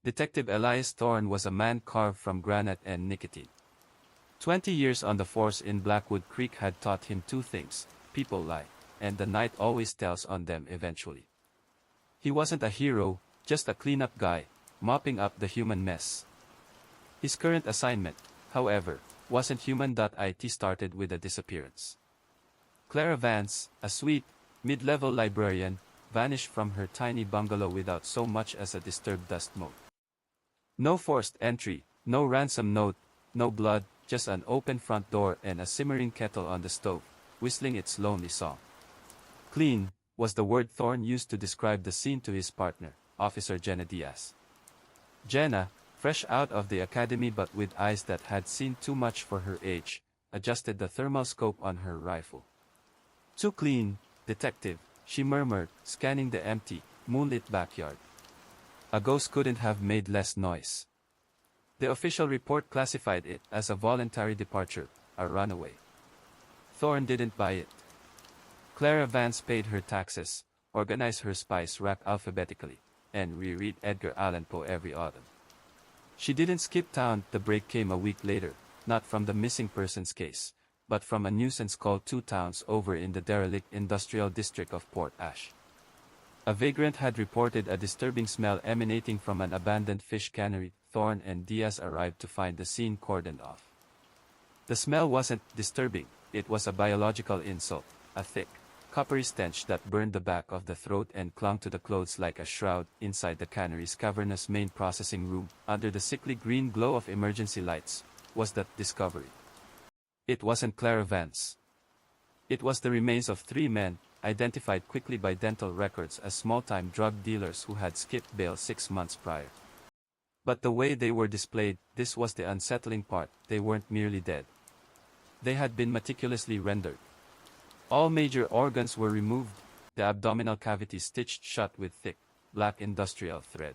Detective Elias Thorne was a man carved from granite and nicotine. 20 years on the force in Blackwood Creek had taught him two things: people lie, and the night always tells on them eventually. He wasn't a hero, just a cleanup guy, mopping up the human mess. His current assignment, however, wasn't human. It started with a disappearance. Clara Vance, a sweet, mid-level librarian, vanished from her tiny bungalow without so much as a disturbed dust mote. No forced entry, no ransom note, no blood, just an open front door and a simmering kettle on the stove, whistling its lonely song. Clean was the word Thorne used to describe the scene to his partner, Officer Jenna Diaz. Jenna, fresh out of the academy but with eyes that had seen too much for her age, adjusted the thermal scope on her rifle. "Too clean, Detective," she murmured, scanning the empty, moonlit backyard. A ghost couldn't have made less noise. The official report classified it as a voluntary departure, a runaway. Thorne didn't buy it. Clara Vance paid her taxes, organized her spice rack alphabetically, and reread Edgar Allan Poe every autumn. She didn't skip town. The break came a week later, not from the missing persons case, but from a nuisance called Two Towns over in the derelict industrial district of Port Ash. A vagrant had reported a disturbing smell emanating from an abandoned fish cannery. Thorne and Diaz arrived to find the scene cordoned off. The smell wasn't disturbing, it was a biological insult, a thick, coppery stench that burned the back of the throat and clung to the clothes like a shroud. Inside the cannery's cavernous main processing room, under the sickly green glow of emergency lights, was that discovery. It wasn't Clara Vance. It was the remains of three men, identified quickly by dental records as small-time drug dealers who had skipped bail 6 months prior. But the way they were displayed, this was the unsettling part: they weren't merely dead. They had been meticulously rendered. All major organs were removed, the abdominal cavity stitched shut with thick, black industrial thread.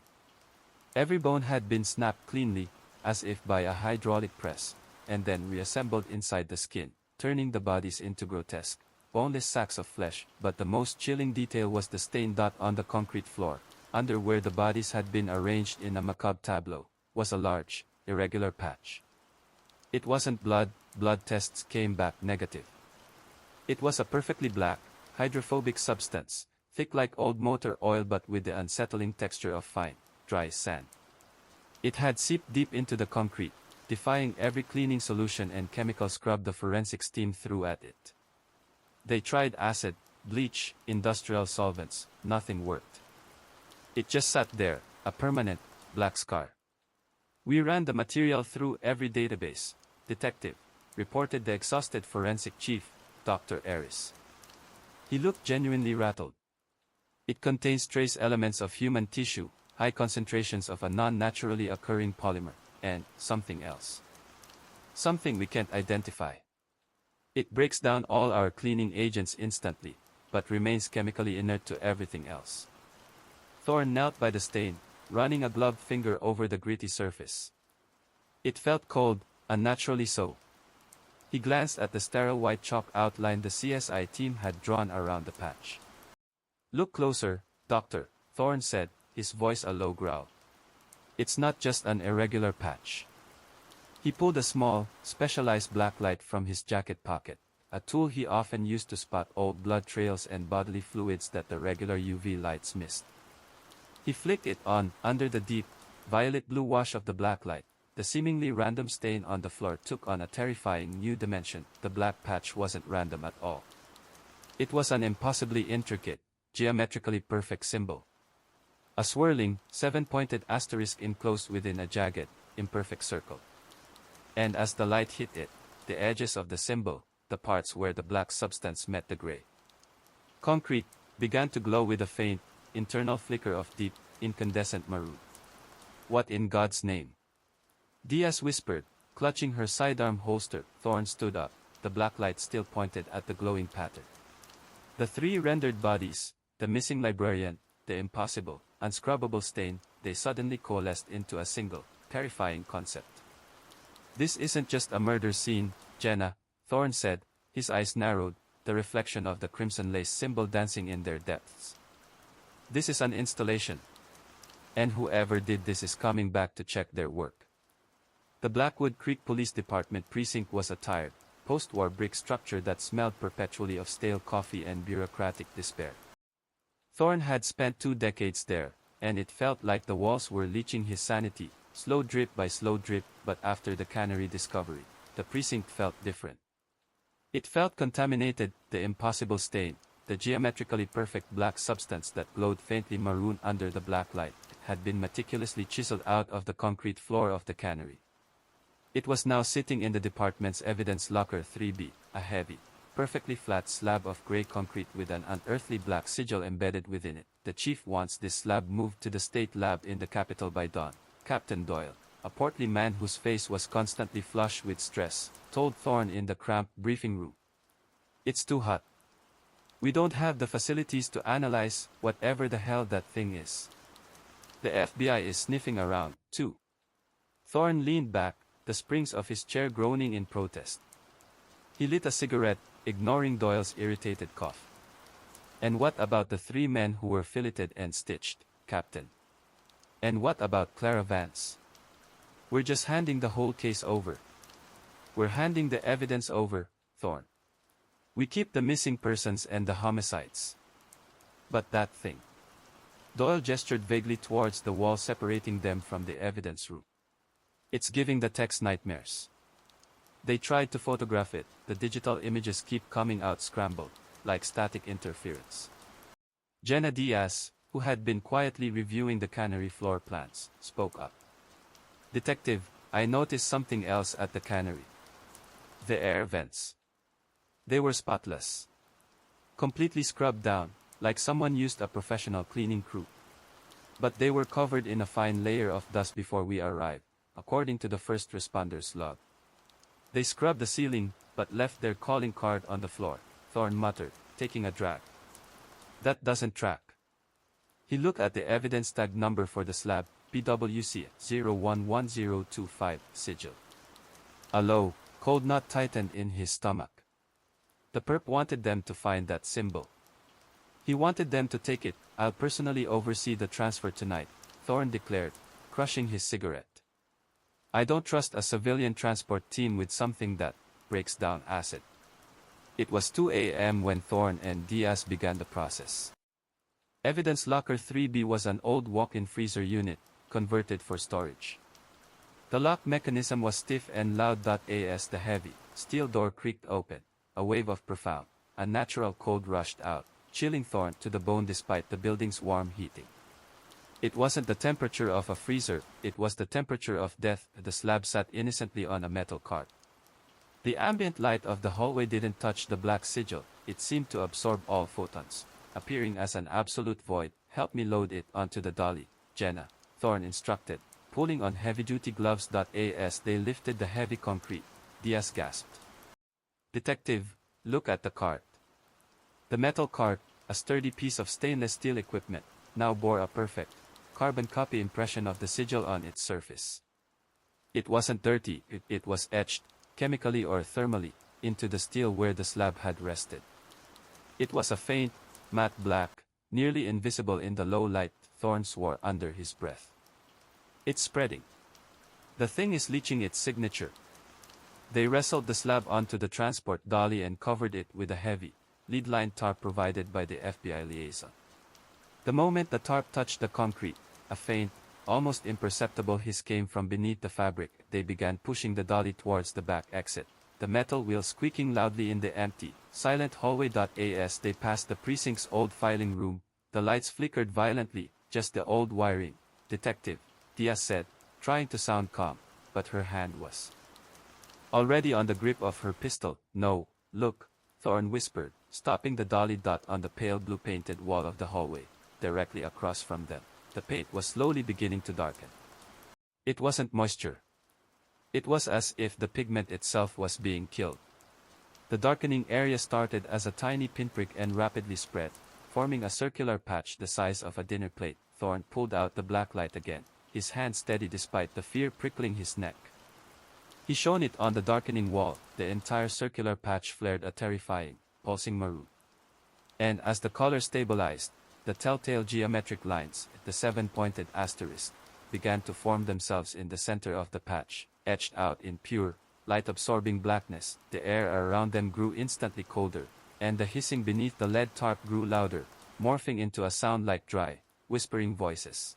Every bone had been snapped cleanly, as if by a hydraulic press, and then reassembled inside the skin, turning the bodies into grotesque, boneless sacks of flesh. But the most chilling detail was the stain dot on the concrete floor. Under where the bodies had been arranged in a macabre tableau, was a large, irregular patch. It wasn't blood. Blood tests came back negative. It was a perfectly black, hydrophobic substance, thick like old motor oil but with the unsettling texture of fine, dry sand. It had seeped deep into the concrete, defying every cleaning solution and chemical scrub the forensics team threw at it. They tried acid, bleach, industrial solvents, nothing worked. It just sat there, a permanent, black scar. "We ran the material through every database, Detective," reported the exhausted forensic chief, Dr. Aris. He looked genuinely rattled. "It contains trace elements of human tissue, high concentrations of a non-naturally occurring polymer, and something else. Something we can't identify. It breaks down all our cleaning agents instantly, but remains chemically inert to everything else." Thorne knelt by the stain, running a gloved finger over the gritty surface. It felt cold, unnaturally so. He glanced at the sterile white chalk outline the CSI team had drawn around the patch. "Look closer, Doctor," Thorne said, his voice a low growl. "It's not just an irregular patch." He pulled a small, specialized blacklight from his jacket pocket, a tool he often used to spot old blood trails and bodily fluids that the regular UV lights missed. He flicked it on. Under the deep, violet-blue wash of the blacklight, the seemingly random stain on the floor took on a terrifying new dimension. The black patch wasn't random at all. It was an impossibly intricate, geometrically perfect symbol. A swirling, 7-pointed asterisk enclosed within a jagged, imperfect circle. And as the light hit it, the edges of the symbol, the parts where the black substance met the gray concrete, began to glow with a faint, internal flicker of deep, incandescent maroon. "What in God's name?" Diaz whispered, clutching her sidearm holster. Thorne stood up, the blacklight still pointed at the glowing pattern. The three rendered bodies, the missing librarian, the impossible, unscrubbable stain, they suddenly coalesced into a single, terrifying concept. "This isn't just a murder scene, Jenna," Thorne said, his eyes narrowed, the reflection of the crimson lace symbol dancing in their depths. "This is an installation. And whoever did this is coming back to check their work. The Blackwood Creek Police Department precinct was a tired, post-war brick structure that smelled perpetually of stale coffee and bureaucratic despair. Thorne had spent 2 decades there, and it felt like the walls were leeching his sanity, slow drip by slow drip, but after the cannery discovery, the precinct felt different. It felt contaminated, the impossible stain, the geometrically perfect black substance that glowed faintly maroon under the black light, had been meticulously chiseled out of the concrete floor of the cannery. It was now sitting in the department's evidence locker 3B, a heavy, perfectly flat slab of gray concrete with an unearthly black sigil embedded within it. The chief wants this slab moved to the state lab in the capital by dawn. Captain Doyle, a portly man whose face was constantly flushed with stress, told Thorne in the cramped briefing room. It's too hot. We don't have the facilities to analyze whatever the hell that thing is. The FBI is sniffing around, too. Thorne leaned back, the springs of his chair groaning in protest. He lit a cigarette, ignoring Doyle's irritated cough. And what about the 3 men who were filleted and stitched, Captain? And what about Clara Vance? We're just handing the whole case over. We're handing the evidence over, Thorne. We keep the missing persons and the homicides. But that thing. Doyle gestured vaguely towards the wall separating them from the evidence room. It's giving the techs nightmares. They tried to photograph it, the digital images keep coming out scrambled, like static interference. Jenna Diaz, who had been quietly reviewing the cannery floor plans, spoke up. Detective, I noticed something else at the cannery. The air vents. They were spotless. Completely scrubbed down, like someone used a professional cleaning crew. But they were covered in a fine layer of dust before we arrived, according to the first responders' log. They scrubbed the ceiling, but left their calling card on the floor, Thorne muttered, taking a drag. That doesn't track. He looked at the evidence tag number for the slab, PWC 011025, sigil. A low, cold knot tightened in his stomach. The perp wanted them to find that symbol. He wanted them to take it. I'll personally oversee the transfer tonight, Thorne declared, crushing his cigarette. I don't trust a civilian transport team with something that breaks down acid. It was 2 a.m. when Thorne and Diaz began the process. Evidence Locker 3B was an old walk-in freezer unit, converted for storage. The lock mechanism was stiff and loud. As the heavy, steel door creaked open, a wave of profound, unnatural cold rushed out, chilling Thorne to the bone despite the building's warm heating. It wasn't the temperature of a freezer, it was the temperature of death. The slab sat innocently on a metal cart. The ambient light of the hallway didn't touch the black sigil, it seemed to absorb all photons, appearing as an absolute void. Help me load it onto the dolly, Jenna, Thorne instructed, pulling on heavy-duty gloves. As they lifted the heavy concrete, Diaz gasped. Detective, look at the cart. The metal cart, a sturdy piece of stainless steel equipment, now bore a perfect, carbon copy impression of the sigil on its surface. It wasn't dirty, it was etched, chemically or thermally, into the steel where the slab had rested. It was a faint, matte black, nearly invisible in the low light, Thorne swore under his breath. It's spreading. The thing is leaching its signature. They wrestled the slab onto the transport dolly and covered it with a heavy, lead-lined tarp provided by the FBI liaison. The moment the tarp touched the concrete, a faint, almost imperceptible hiss came from beneath the fabric. They began pushing the dolly towards the back exit, the metal wheels squeaking loudly in the empty, silent hallway. As they passed the precinct's old filing room, the lights flickered violently, just the old wiring. Detective, Diaz said, trying to sound calm, but her hand was already on the grip of her pistol. No, look, Thorne whispered, stopping the dolly. On the pale blue painted wall of the hallway, directly across from them, the paint was slowly beginning to darken. It wasn't moisture. It was as if the pigment itself was being killed. The darkening area started as a tiny pinprick and rapidly spread, forming a circular patch the size of a dinner plate. Thorne pulled out the blacklight again, his hand steady despite the fear prickling his neck. He shone it on the darkening wall. The entire circular patch flared a terrifying, pulsing maroon. And as the color stabilized, the telltale geometric lines, the seven-pointed asterisk, began to form themselves in the center of the patch, etched out in pure, light-absorbing blackness. The air around them grew instantly colder, and the hissing beneath the lead tarp grew louder, morphing into a sound like dry, whispering voices.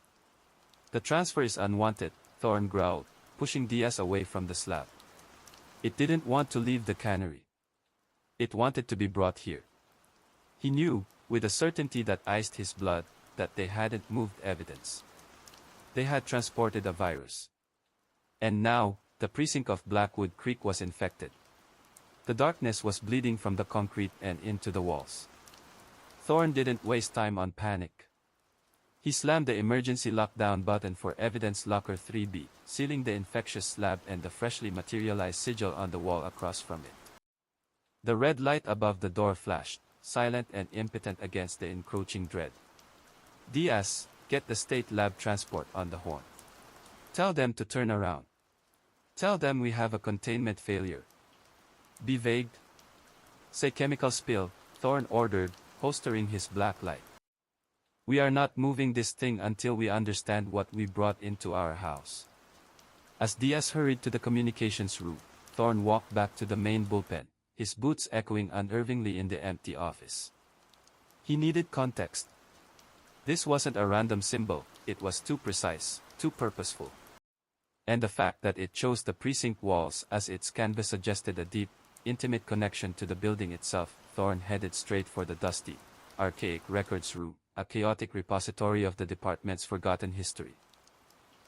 "The transfer is unwanted," Thorne growled, pushing Diaz away from the slab. It didn't want to leave the cannery. It wanted to be brought here. He knew, with a certainty that iced his blood, that they hadn't moved evidence. They had transported a virus. And now, the precinct of Blackwood Creek was infected. The darkness was bleeding from the concrete and into the walls. Thorne didn't waste time on panic. He slammed the emergency lockdown button for evidence locker 3B, sealing the infectious slab and the freshly materialized sigil on the wall across from it. The red light above the door flashed, silent and impotent against the encroaching dread. "Diaz, get the state lab transport on the horn. Tell them to turn around. Tell them we have a containment failure. Be vague. Say chemical spill," Thorne ordered, holstering his blacklight. "We are not moving this thing until we understand what we brought into our house." As Diaz hurried to the communications room, Thorne walked back to the main bullpen, his boots echoing unnervingly in the empty office. He needed context. This wasn't a random symbol, it was too precise, too purposeful. And the fact that it chose the precinct walls as its canvas suggested a deep, intimate connection to the building itself. Thorne headed straight for the dusty, archaic records room, a chaotic repository of the department's forgotten history.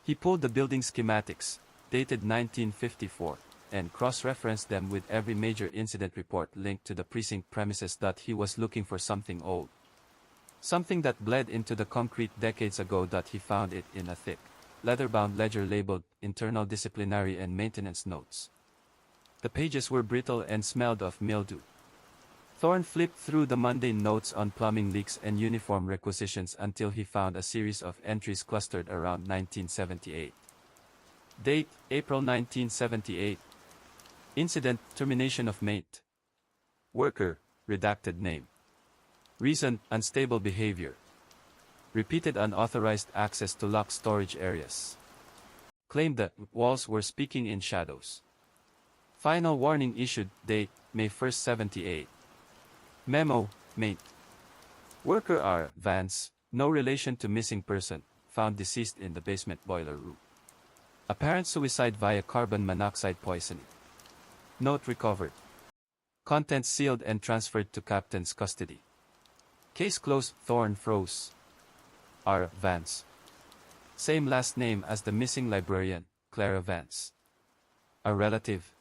He pulled the building schematics, dated 1954, and cross-referenced them with every major incident report linked to the precinct premises. He was looking for something old. Something that bled into the concrete decades ago. He found it in a thick, leather-bound ledger labeled Internal Disciplinary and Maintenance Notes. The pages were brittle and smelled of mildew. Thorne flipped through the mundane notes on plumbing leaks and uniform requisitions until he found a series of entries clustered around 1978. Date, April 1978. Incident, termination of mate. Worker, redacted name. Reason, unstable behavior. Repeated unauthorized access to locked storage areas. Claimed that walls were speaking in shadows. Final warning issued, date, May 1, 78. Memo, mate. Worker R. Vance, no relation to missing person, found deceased in the basement boiler room. Apparent suicide via carbon monoxide poisoning. Note recovered. Contents sealed and transferred to captain's custody. Case closed. Thorne froze. R. Vance. Same last name as the missing librarian, Clara Vance. A relative.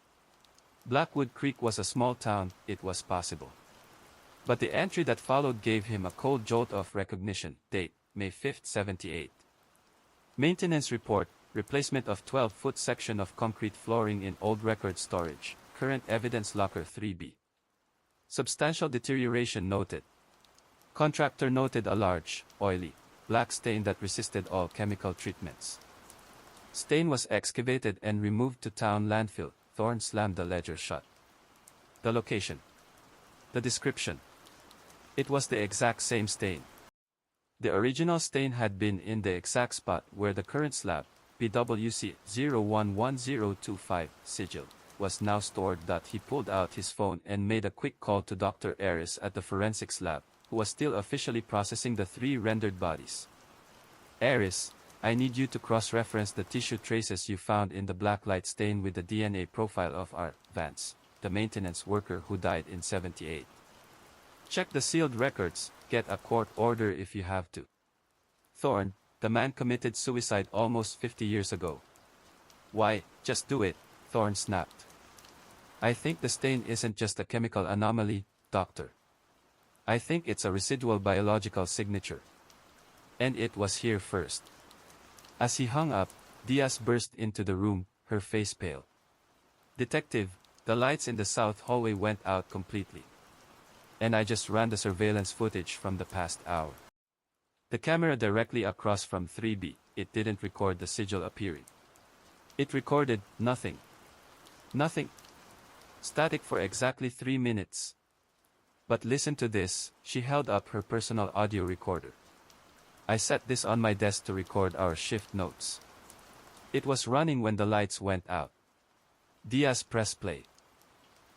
Blackwood Creek was a small town, it was possible. But the entry that followed gave him a cold jolt of recognition. Date, May 5, 78. Maintenance report, replacement of 12-foot section of concrete flooring in old record storage, current evidence locker 3B. Substantial deterioration noted. Contractor noted a large, oily, black stain that resisted all chemical treatments. Stain was excavated and removed to town landfill. Thorne slammed the ledger shut. The location. The description. It was the exact same stain. The original stain had been in the exact spot where the current slab, PWC 011025 sigil, was now stored. He pulled out his phone and made a quick call to Dr. Aris at the forensics lab, who was still officially processing the 3 rendered bodies. "Aris, I need you to cross-reference the tissue traces you found in the blacklight stain with the DNA profile of R. Vance, the maintenance worker who died in 78. Check the sealed records, get a court order if you have to." Thorne, the man committed suicide almost 50 years ago. "Why, just do it," Thorne snapped. "I think the stain isn't just a chemical anomaly, doctor. I think it's a residual biological signature. And it was here first." As he hung up, Diaz burst into the room, her face pale. "Detective, the lights in the south hallway went out completely. And I just ran the surveillance footage from the past hour. The camera directly across from 3B, it didn't record the sigil appearing. It recorded nothing. Nothing. Static for exactly 3 minutes. But listen to this," she held up her personal audio recorder. I set this on my desk to record our shift notes. It was running when the lights went out. Diaz pressed play.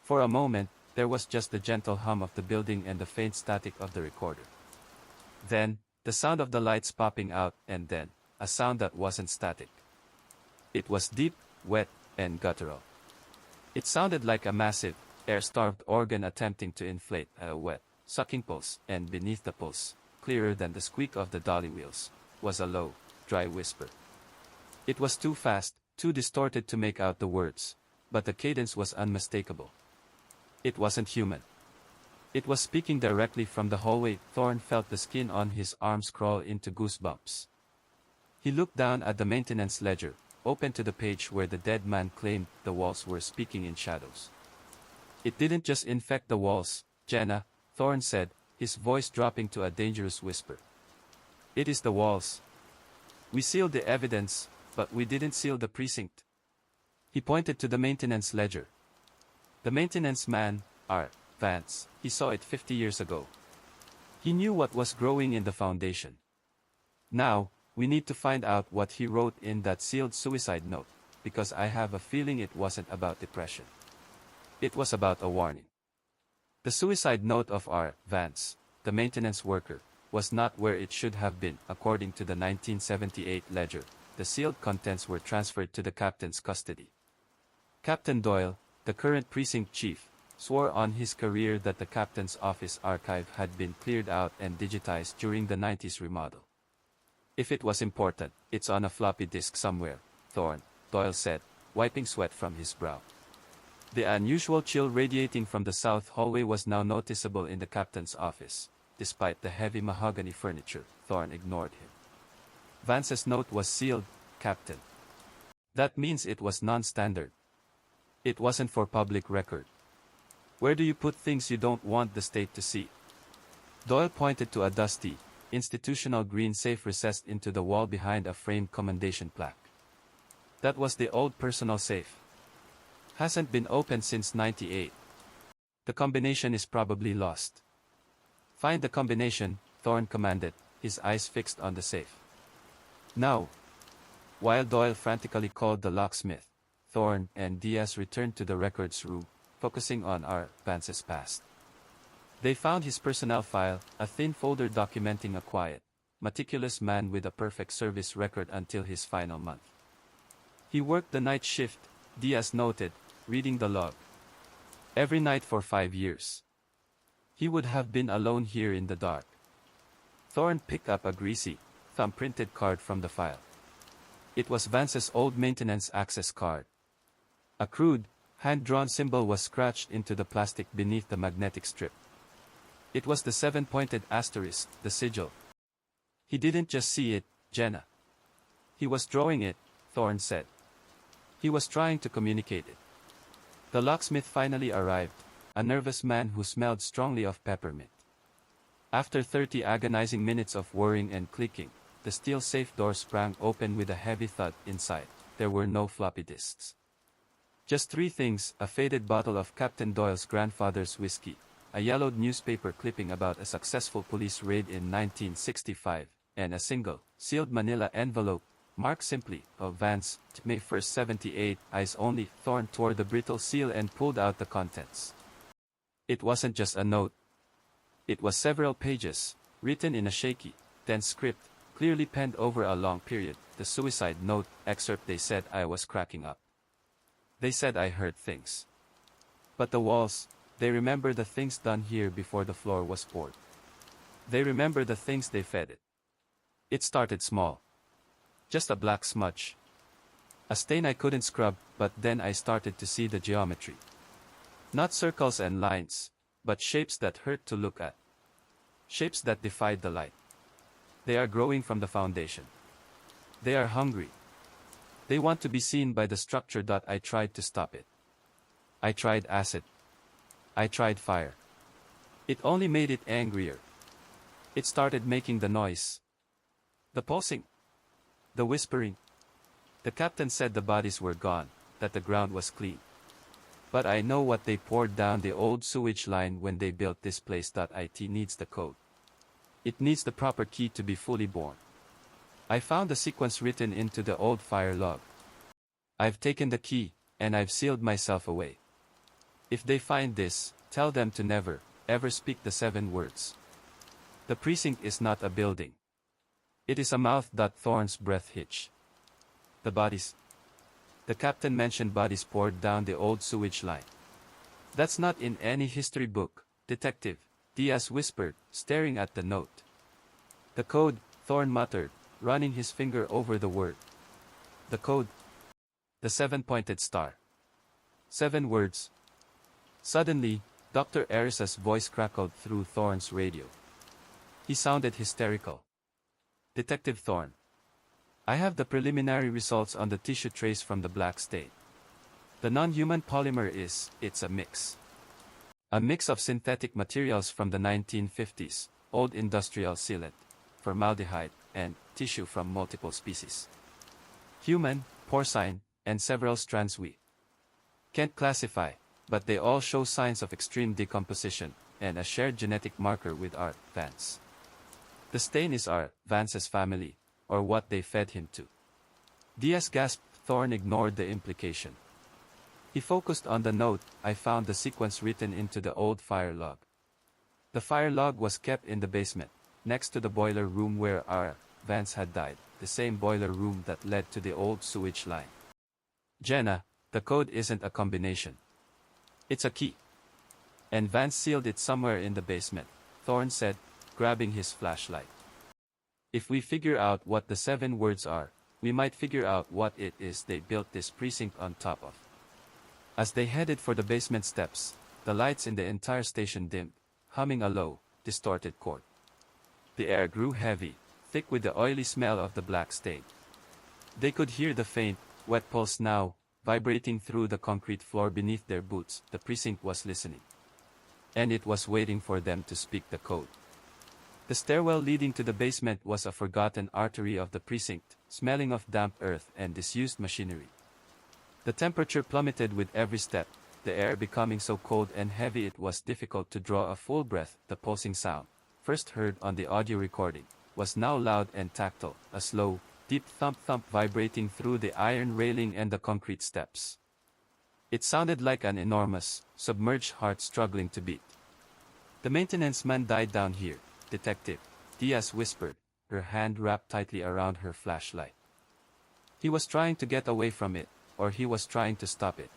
For a moment, there was just the gentle hum of the building and the faint static of the recorder. Then, the sound of the lights popping out, and then, a sound that wasn't static. It was deep, wet, and guttural. It sounded like a massive, air-starved organ attempting to inflate a wet, sucking pulse, and beneath the pulse, clearer than the squeak of the dolly wheels, was a low, dry whisper. It was too fast, too distorted to make out the words, but the cadence was unmistakable. It wasn't human. It was speaking directly from the hallway. Thorne felt the skin on his arms crawl into goosebumps. He looked down at the maintenance ledger, open to the page where the dead man claimed the walls were speaking in shadows. It didn't just infect the walls, Jenna, Thorne said, his voice dropping to a dangerous whisper. It is the walls. We sealed the evidence, but we didn't seal the precinct. He pointed to the maintenance ledger. The maintenance man, R. Vance, he saw it 50 years ago. He knew what was growing in the foundation. Now, we need to find out what he wrote in that sealed suicide note, because I have a feeling it wasn't about depression. It was about a warning. The suicide note of R. Vance, the maintenance worker, was not where it should have been. According to the 1978 ledger, the sealed contents were transferred to the captain's custody. Captain Doyle, the current precinct chief, swore on his career that the captain's office archive had been cleared out and digitized during the 90s remodel. If it was important, it's on a floppy disk somewhere, Doyle said, wiping sweat from his brow. The unusual chill radiating from the south hallway was now noticeable in the captain's office. Despite the heavy mahogany furniture, Thorne ignored him. Vance's note was sealed, Captain. That means it was non-standard. It wasn't for public record. Where do you put things you don't want the state to see? Doyle pointed to a dusty, institutional green safe recessed into the wall behind a framed commendation plaque. That was the old personal safe. Hasn't been opened since '98. The combination is probably lost. Find the combination, Thorne commanded, his eyes fixed on the safe. Now. While Doyle frantically called the locksmith, Thorne and Diaz returned to the records room, focusing on R. Vance's past. They found his personnel file, a thin folder documenting a quiet, meticulous man with a perfect service record until his final month. He worked the night shift, Diaz noted, reading the log. Every night for 5 years. He would have been alone here in the dark. Thorne picked up a greasy, thumb-printed card from the file. It was Vance's old maintenance access card. A crude, hand-drawn symbol was scratched into the plastic beneath the magnetic strip. It was the 7-pointed asterisk, the sigil. He didn't just see it, Jenna. He was drawing it, Thorne said. He was trying to communicate it. The locksmith finally arrived, a nervous man who smelled strongly of peppermint. After 30 agonizing minutes of whirring and clicking, the steel safe door sprang open with a heavy thud inside. There were no floppy disks. Just 3 things: a faded bottle of Captain Doyle's grandfather's whiskey, a yellowed newspaper clipping about a successful police raid in 1965, and a single, sealed manila envelope, marked simply, of Vance, May 1st, 78, eyes only. Thorne tore the brittle seal and pulled out the contents. It wasn't just a note. It was several pages, written in a shaky, tense script, clearly penned over a long period. The suicide note excerpt. They said I was cracking up. They said I heard things. But the walls, they remember the things done here before the floor was poured. They remember the things they fed it. It started small. Just a black smudge. A stain I couldn't scrub, but then I started to see the geometry. Not circles and lines, but shapes that hurt to look at. Shapes that defied the light. They are growing from the foundation. They are hungry. They want to be seen by the structure. I tried to stop it. I tried acid. I tried fire. It only made it angrier. It started making the noise. The pulsing. The whispering. The captain said the bodies were gone, that the ground was clean. But I know what they poured down the old sewage line when they built this place. It needs the code. It needs the proper key to be fully born. I found the sequence written into the old fire log. I've taken the key, and I've sealed myself away. If they find this, tell them to never, ever speak the 7 words. The precinct is not a building. It is a mouth. Thorne's breath hitched. The bodies. The captain mentioned bodies poured down the old sewage line. That's not in any history book, Detective, Diaz whispered, staring at the note. The code, Thorne muttered, running his finger over the word. The code. The 7-pointed star. 7 words. Suddenly, Dr. Arisa's voice crackled through Thorne's radio. He sounded hysterical. Detective Thorne. I have the preliminary results on the tissue trace from the black stain. The non-human polymer it's a mix. A mix of synthetic materials from the 1950s, old industrial sealant, formaldehyde, and tissue from multiple species. Human, porcine, and several strands we can't classify, but they all show signs of extreme decomposition, and a shared genetic marker with R. Vance. The stain is R. Vance's family, or what they fed him to. Diaz gasped. Thorne ignored the implication. He focused on the note. I found the sequence written into the old fire log. The fire log was kept in the basement, next to the boiler room where R. Vance had died, the same boiler room that led to the old sewage line. Jenna, the code isn't a combination. It's a key. And Vance sealed it somewhere in the basement, Thorne said, grabbing his flashlight. If we figure out what the 7 words are, we might figure out what it is they built this precinct on top of. As they headed for the basement steps, the lights in the entire station dimmed, humming a low, distorted chord. The air grew heavy, thick with the oily smell of the black stain. They could hear the faint, wet pulse now, vibrating through the concrete floor beneath their boots. The precinct was listening. And it was waiting for them to speak the code. The stairwell leading to the basement was a forgotten artery of the precinct, smelling of damp earth and disused machinery. The temperature plummeted with every step, the air becoming so cold and heavy it was difficult to draw a full breath. The pulsing sound, first heard on the audio recording, was now loud and tactile, a slow, deep thump-thump vibrating through the iron railing and the concrete steps. It sounded like an enormous, submerged heart struggling to beat. The maintenance man died down here, Detective, Diaz whispered, her hand wrapped tightly around her flashlight. He was trying to get away from it, or he was trying to stop it.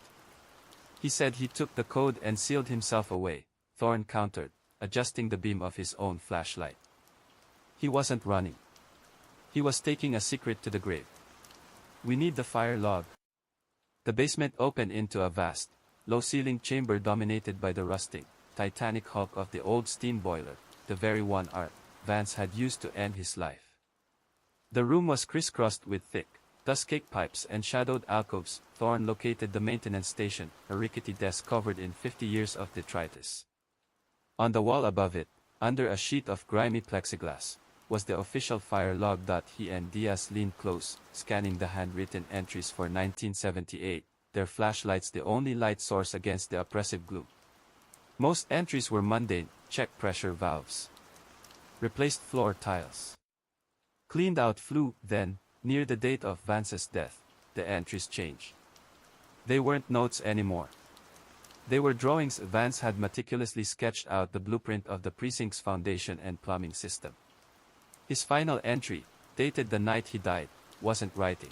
He said he took the code and sealed himself away, Thorne countered, adjusting the beam of his own flashlight. He wasn't running. He was taking a secret to the grave. We need the fire log. The basement opened into a vast, low-ceilinged chamber dominated by the rusting, titanic hulk of the old steam boiler, the very one R. Vance had used to end his life. The room was crisscrossed with thick, dust-caked pipes and shadowed alcoves. Thorne located the maintenance station, a rickety desk covered in 50 years of detritus. On the wall above it, under a sheet of grimy plexiglass, was the official fire log. He and Diaz leaned close, scanning the handwritten entries for 1978, their flashlights the only light source against the oppressive gloom. Most entries were mundane: check pressure valves, replaced floor tiles, cleaned out flue. Then, near the date of Vance's death, the entries changed. They weren't notes anymore. They were drawings. Vance had meticulously sketched out the blueprint of the precinct's foundation and plumbing system. His final entry, dated the night he died, wasn't writing.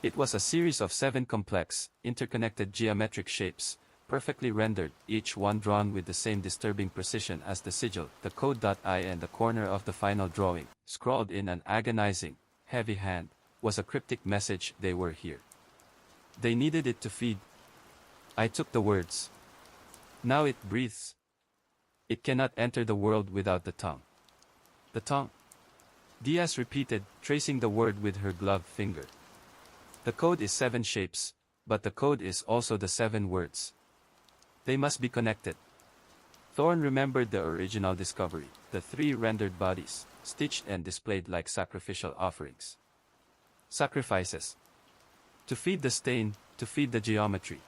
It was a series of 7 complex, interconnected geometric shapes, perfectly rendered, each one drawn with the same disturbing precision as the sigil. The code. I and the corner of the final drawing, scrawled in an agonizing, heavy hand, was a cryptic message: they were here. They needed it to feed. I took the words. Now it breathes. It cannot enter the world without the tongue. The tongue. Diaz repeated, tracing the word with her gloved finger. The code is 7 shapes, but the code is also the 7 words. They must be connected. Thorne remembered the original discovery, the 3 rendered bodies, stitched and displayed like sacrificial offerings. Sacrifices. To feed the stain, to feed the geometry.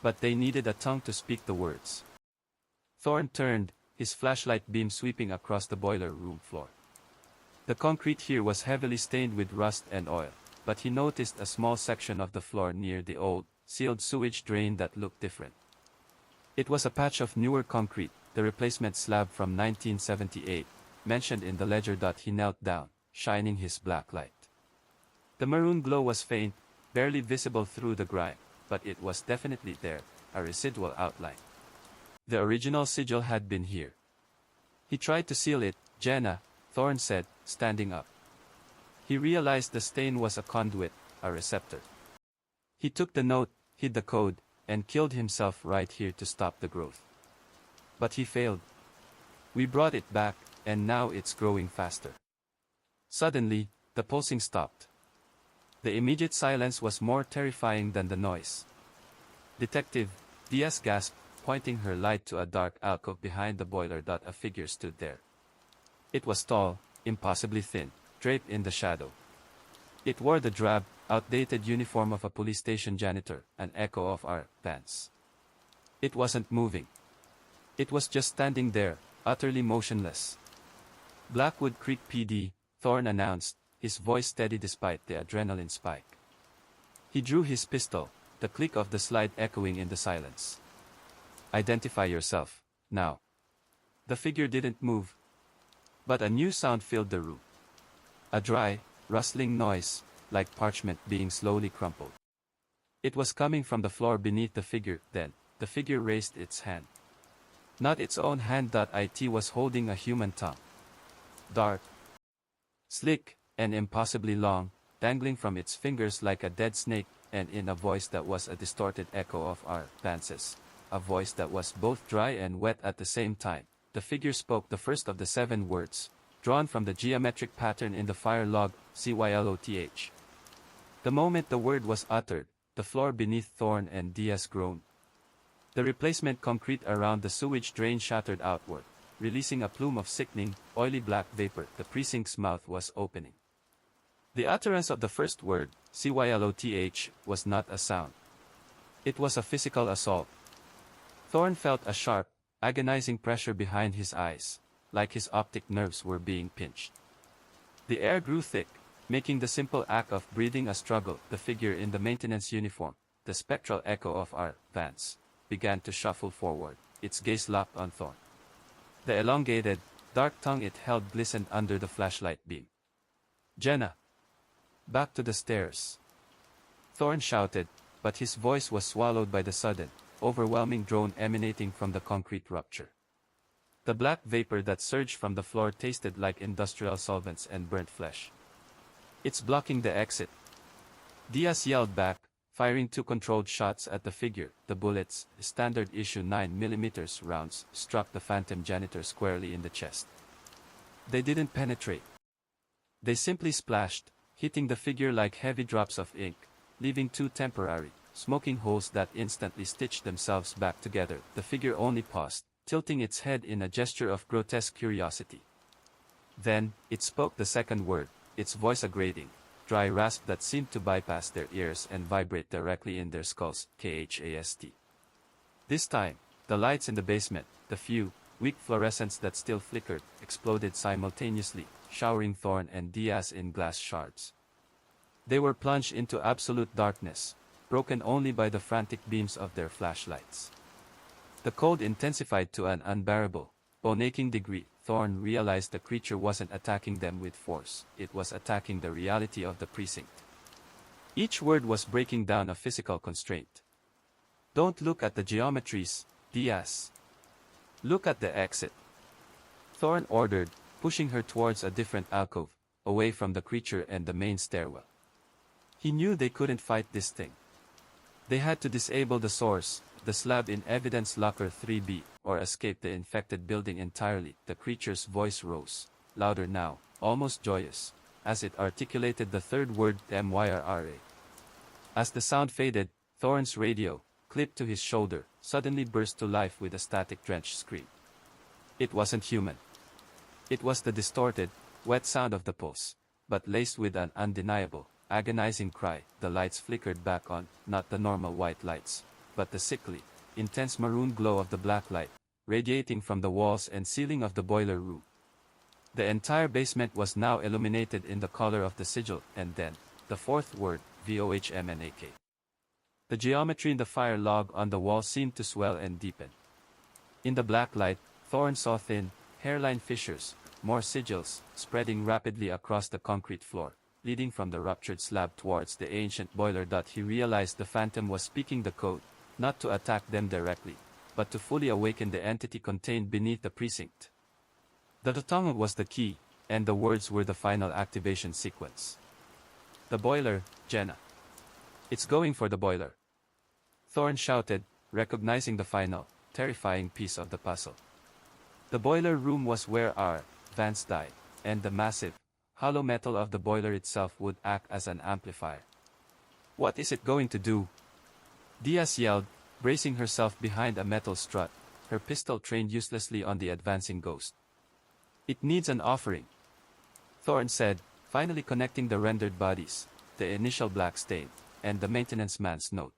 But they needed a tongue to speak the words. Thorne turned, his flashlight beam sweeping across the boiler room floor. The concrete here was heavily stained with rust and oil, but he noticed a small section of the floor near the old, sealed sewage drain that looked different. It was a patch of newer concrete, the replacement slab from 1978, mentioned in the ledger. He knelt down, shining his blacklight. The maroon glow was faint, barely visible through the grime, but it was definitely there, a residual outline. The original sigil had been here. He tried to seal it, Jenna, Thorne said, standing up. He realized the stain was a conduit, a receptor. He took the note, hid the code, and killed himself right here to stop the growth. But he failed. We brought it back, and now it's growing faster. Suddenly, the pulsing stopped. The immediate silence was more terrifying than the noise. Detective, Diaz gasped, pointing her light to a dark alcove behind the boiler. A figure stood there. It was tall, impossibly thin, draped in the shadow. It wore the drab, outdated uniform of a police station janitor, an echo of our Vance. It wasn't moving. It was just standing there, utterly motionless. Blackwood Creek PD, Thorne announced, his voice steady despite the adrenaline spike. He drew his pistol, the click of the slide echoing in the silence. Identify yourself, now. The figure didn't move. But a new sound filled the room. A dry, rustling noise, like parchment being slowly crumpled. It was coming from the floor beneath the figure. Then, the figure raised its hand. Not its own hand. It was holding a human tongue. Dark, slick, and impossibly long, dangling from its fingers like a dead snake, and in a voice that was a distorted echo of our Vance's, a voice that was both dry and wet at the same time, the figure spoke the first of the 7 words, drawn from the geometric pattern in the fire log, CYLOTH. The moment the word was uttered, the floor beneath Thorne and Diaz groaned. The replacement concrete around the sewage drain shattered outward, releasing a plume of sickening, oily black vapor. The precinct's mouth was opening. The utterance of the first word, CYLOTH, was not a sound. It was a physical assault. Thorne felt a sharp, agonizing pressure behind his eyes, like his optic nerves were being pinched. The air grew thick, making the simple act of breathing a struggle. The figure in the maintenance uniform, the spectral echo of our Vance, began to shuffle forward, its gaze locked on Thorne. The elongated, dark tongue it held glistened under the flashlight beam. Jenna! Back to the stairs! Thorne shouted, but his voice was swallowed by the sudden, overwhelming drone emanating from the concrete rupture. The black vapor that surged from the floor tasted like industrial solvents and burnt flesh. It's blocking the exit. Diaz yelled back, firing 2 controlled shots at the figure. The bullets, standard issue 9mm rounds, struck the phantom janitor squarely in the chest. They didn't penetrate. They simply splashed, hitting the figure like heavy drops of ink, leaving 2 temporary, smoking holes that instantly stitched themselves back together. The figure only paused, tilting its head in a gesture of grotesque curiosity. Then, it spoke the second word, its voice a grating, dry rasp that seemed to bypass their ears and vibrate directly in their skulls, KHAST. This time, the lights in the basement, the few, weak fluorescents that still flickered, exploded simultaneously, showering Thorne and Diaz in glass shards. They were plunged into absolute darkness, broken only by the frantic beams of their flashlights. The cold intensified to an unbearable, bone-aching degree. Thorne realized the creature wasn't attacking them with force, it was attacking the reality of the precinct. Each word was breaking down a physical constraint. Don't look at the geometries, Diaz. Look at the exit. Thorne ordered, pushing her towards a different alcove, away from the creature and the main stairwell. He knew they couldn't fight this thing. They had to disable the source, the slab in evidence locker 3B, or escape the infected building entirely. The creature's voice rose, louder now, almost joyous, as it articulated the third word, MYRRA. As the sound faded, Thorne's radio, clipped to his shoulder, suddenly burst to life with a static-drenched scream. It wasn't human. It was the distorted, wet sound of the pulse, but laced with an undeniable, agonizing cry. The lights flickered back on, not the normal white lights, but the sickly, intense maroon glow of the black light, radiating from the walls and ceiling of the boiler room. The entire basement was now illuminated in the color of the sigil, and then, the fourth word, VOHMNAK. The geometry in the fire log on the wall seemed to swell and deepen. In the black light, Thorne saw thin, hairline fissures, more sigils, spreading rapidly across the concrete floor, leading from the ruptured slab towards the ancient boiler. He realized the phantom was speaking the code, not to attack them directly, but to fully awaken the entity contained beneath the precinct. The tongue was the key, and the words were the final activation sequence. The boiler, Jenna. It's going for the boiler. Thorne shouted, recognizing the final, terrifying piece of the puzzle. The boiler room was where our Vance died, and the massive, hollow metal of the boiler itself would act as an amplifier. What is it going to do? Diaz yelled, bracing herself behind a metal strut, her pistol trained uselessly on the advancing ghost. It needs an offering, Thorne said, finally connecting the rendered bodies, the initial black stain, and the maintenance man's note.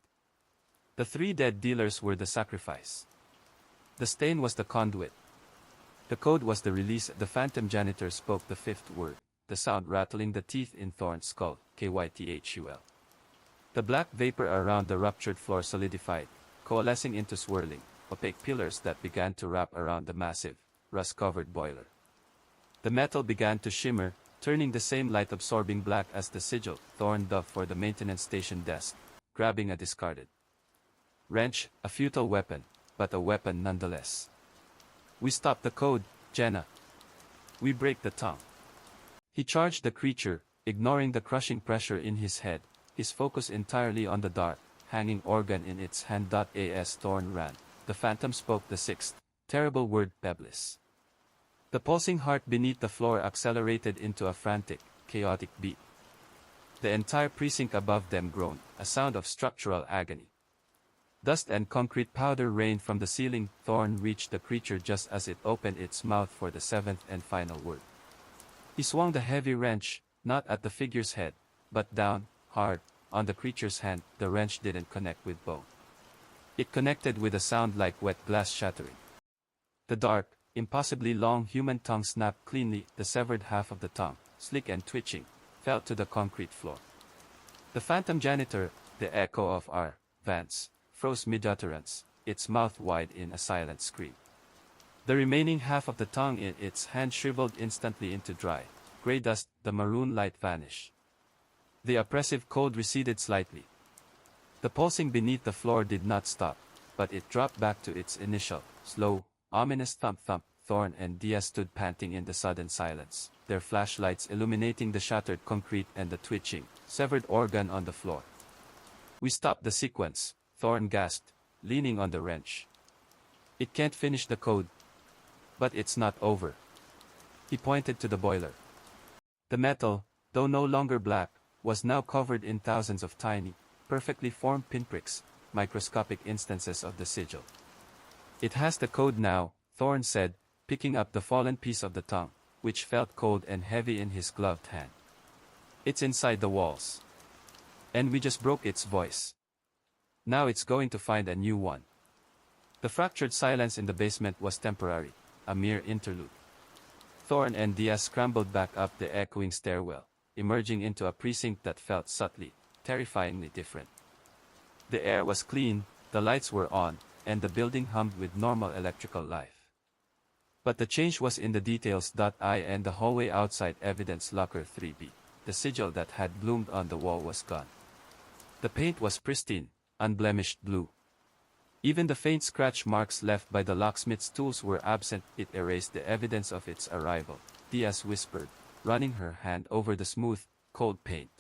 The 3 dead dealers were the sacrifice. The stain was the conduit. The code was the release. The phantom janitor spoke the 5th word, the sound rattling the teeth in Thorne's skull, KYTHUL. The black vapor around the ruptured floor solidified, coalescing into swirling, opaque pillars that began to wrap around the massive, rust-covered boiler. The metal began to shimmer, turning the same light-absorbing black as the sigil. Thorne dove for the maintenance station desk, grabbing a discarded wrench, a futile weapon, but a weapon nonetheless. We stop the code, Jenna. We break the tongue. He charged the creature, ignoring the crushing pressure in his head, his focus entirely on the dark, hanging organ in its hand. As Thorne ran, the phantom spoke the 6th, terrible word, Pebbles. The pulsing heart beneath the floor accelerated into a frantic, chaotic beat. The entire precinct above them groaned, a sound of structural agony. Dust and concrete powder rained from the ceiling. Thorne reached the creature just as it opened its mouth for the 7th and final word. He swung the heavy wrench, not at the figure's head, but down, hard, on the creature's hand. The wrench didn't connect with bone. It connected with a sound like wet glass shattering. The dark, impossibly long human tongue snapped cleanly. The severed half of the tongue, sleek and twitching, fell to the concrete floor. The phantom janitor, the echo of our Vance, froze mid-utterance, its mouth wide in a silent scream. The remaining half of the tongue in its hand shriveled instantly into dry, gray dust. The maroon light vanished. The oppressive cold receded slightly. The pulsing beneath the floor did not stop, but it dropped back to its initial, slow, ominous thump-thump. Thorne and Diaz stood panting in the sudden silence, their flashlights illuminating the shattered concrete and the twitching, severed organ on the floor. We stopped the sequence, Thorne gasped, leaning on the wrench. It can't finish the code. But it's not over. He pointed to the boiler. The metal, though no longer black, was now covered in thousands of tiny, perfectly formed pinpricks, microscopic instances of the sigil. It has the code now, Thorne said, picking up the fallen piece of the tongue, which felt cold and heavy in his gloved hand. It's inside the walls. And we just broke its voice. Now it's going to find a new one. The fractured silence in the basement was temporary, a mere interlude. Thorne and Diaz scrambled back up the echoing stairwell, emerging into a precinct that felt subtly, terrifyingly different. The air was clean, the lights were on, and the building hummed with normal electrical life. But the change was in the details. And the hallway outside evidence locker 3B, the sigil that had bloomed on the wall was gone. The paint was pristine, unblemished blue. Even the faint scratch marks left by the locksmith's tools were absent. It erased the evidence of its arrival, Diaz whispered, running her hand over the smooth, cold paint.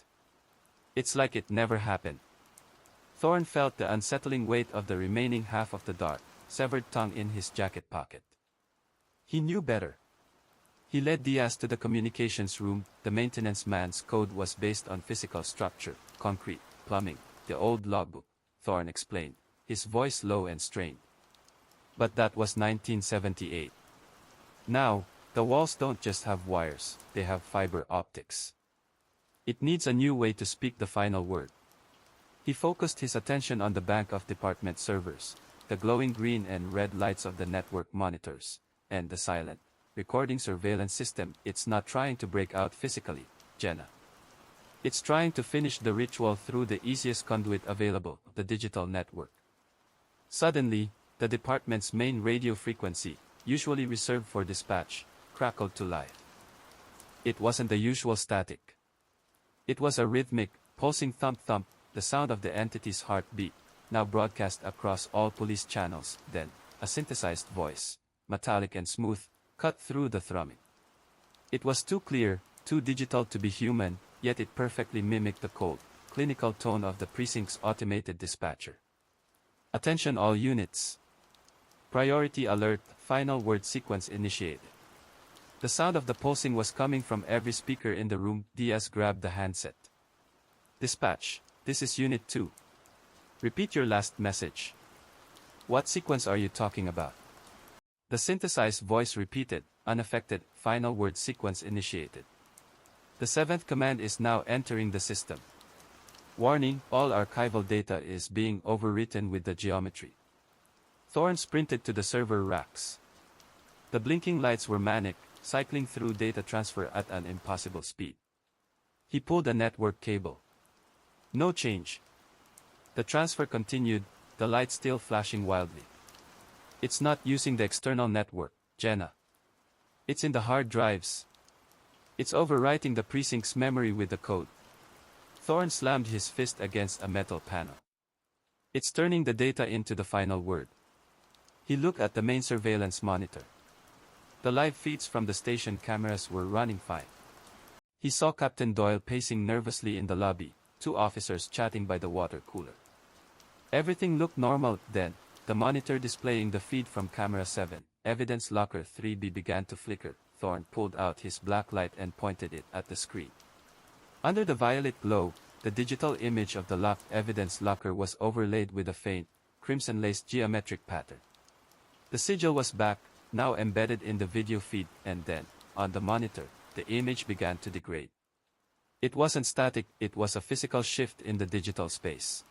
It's like it never happened. Thorne felt the unsettling weight of the remaining half of the dark, severed tongue in his jacket pocket. He knew better. He led Diaz to the communications room. The maintenance man's code was based on physical structure, concrete, plumbing, the old logbook, Thorne explained, his voice low and strained. But that was 1978. Now, the walls don't just have wires, they have fiber optics. It needs a new way to speak the final word. He focused his attention on the bank of department servers, the glowing green and red lights of the network monitors, and the silent, recording surveillance system. It's not trying to break out physically, Jenna. It's trying to finish the ritual through the easiest conduit available, the digital network. Suddenly, the department's main radio frequency, usually reserved for dispatch, crackled to life. It wasn't the usual static. It was a rhythmic, pulsing thump-thump, the sound of the entity's heartbeat, now broadcast across all police channels. Then, a synthesized voice, metallic and smooth, cut through the thrumming. It was too clear, too digital to be human, yet it perfectly mimicked the cold, clinical tone of the precinct's automated dispatcher. Attention all units. Priority alert, final word sequence initiated. The sound of the pulsing was coming from every speaker in the room. Diaz grabbed the handset. Dispatch, this is Unit 2. Repeat your last message. What sequence are you talking about? The synthesized voice repeated, unaffected, final word sequence initiated. The 7th command is now entering the system. Warning, all archival data is being overwritten with the geometry. Thorne sprinted to the server racks. The blinking lights were manic, cycling through data transfer at an impossible speed. He pulled a network cable. No change. The transfer continued, the light still flashing wildly. It's not using the external network, Jenna. It's in the hard drives. It's overwriting the precinct's memory with the code. Thorne slammed his fist against a metal panel. It's turning the data into the final word. He looked at the main surveillance monitor. The live feeds from the station cameras were running fine. He saw Captain Doyle pacing nervously in the lobby, 2 officers chatting by the water cooler. Everything looked normal. Then, the monitor displaying the feed from camera 7, evidence locker 3B began to flicker. Thorne pulled out his blacklight and pointed it at the screen. Under the violet glow, the digital image of the locked evidence locker was overlaid with a faint, crimson-laced geometric pattern. The sigil was back, now embedded in the video feed, and then, on the monitor, the image began to degrade. It wasn't static, it was a physical shift in the digital space.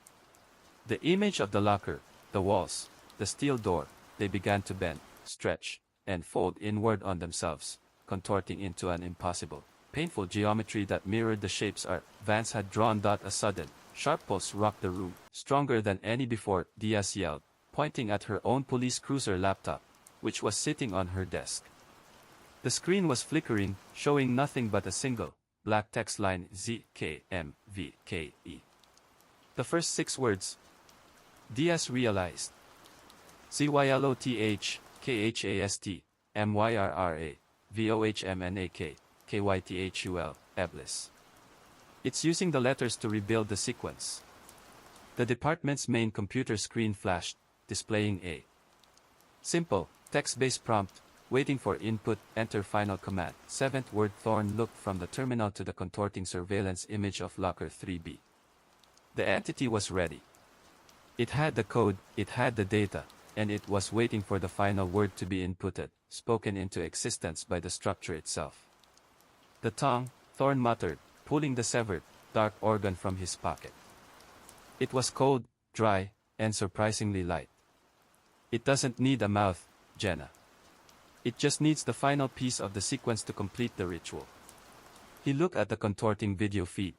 The image of the locker, the walls, the steel door, they began to bend, stretch, and fold inward on themselves, contorting into an impossible, painful geometry that mirrored the shapes Vance had drawn. A sudden, sharp pulse rocked the room, stronger than any before. Diaz yelled, pointing at her own police cruiser laptop, which was sitting on her desk. The screen was flickering, showing nothing but a single, black text line: ZKMVKE. The first 6 words. Diaz realized. ZYLOTH, KHAST, MYRRA, VOHMNAK, KYTHUL, Eblis. It's using the letters to rebuild the sequence. The department's main computer screen flashed, displaying a simple, text-based prompt, waiting for input. Enter final command. 7th word. Thorne looked from the terminal to the contorting surveillance image of locker 3B. The entity was ready. It had the code, it had the data, and it was waiting for the final word to be inputted, spoken into existence by the structure itself. The tongue, Thorne muttered, pulling the severed, dark organ from his pocket. It was cold, dry, and surprisingly light. It doesn't need a mouth, Jenna. It just needs the final piece of the sequence to complete the ritual. He looked at the contorting video feed.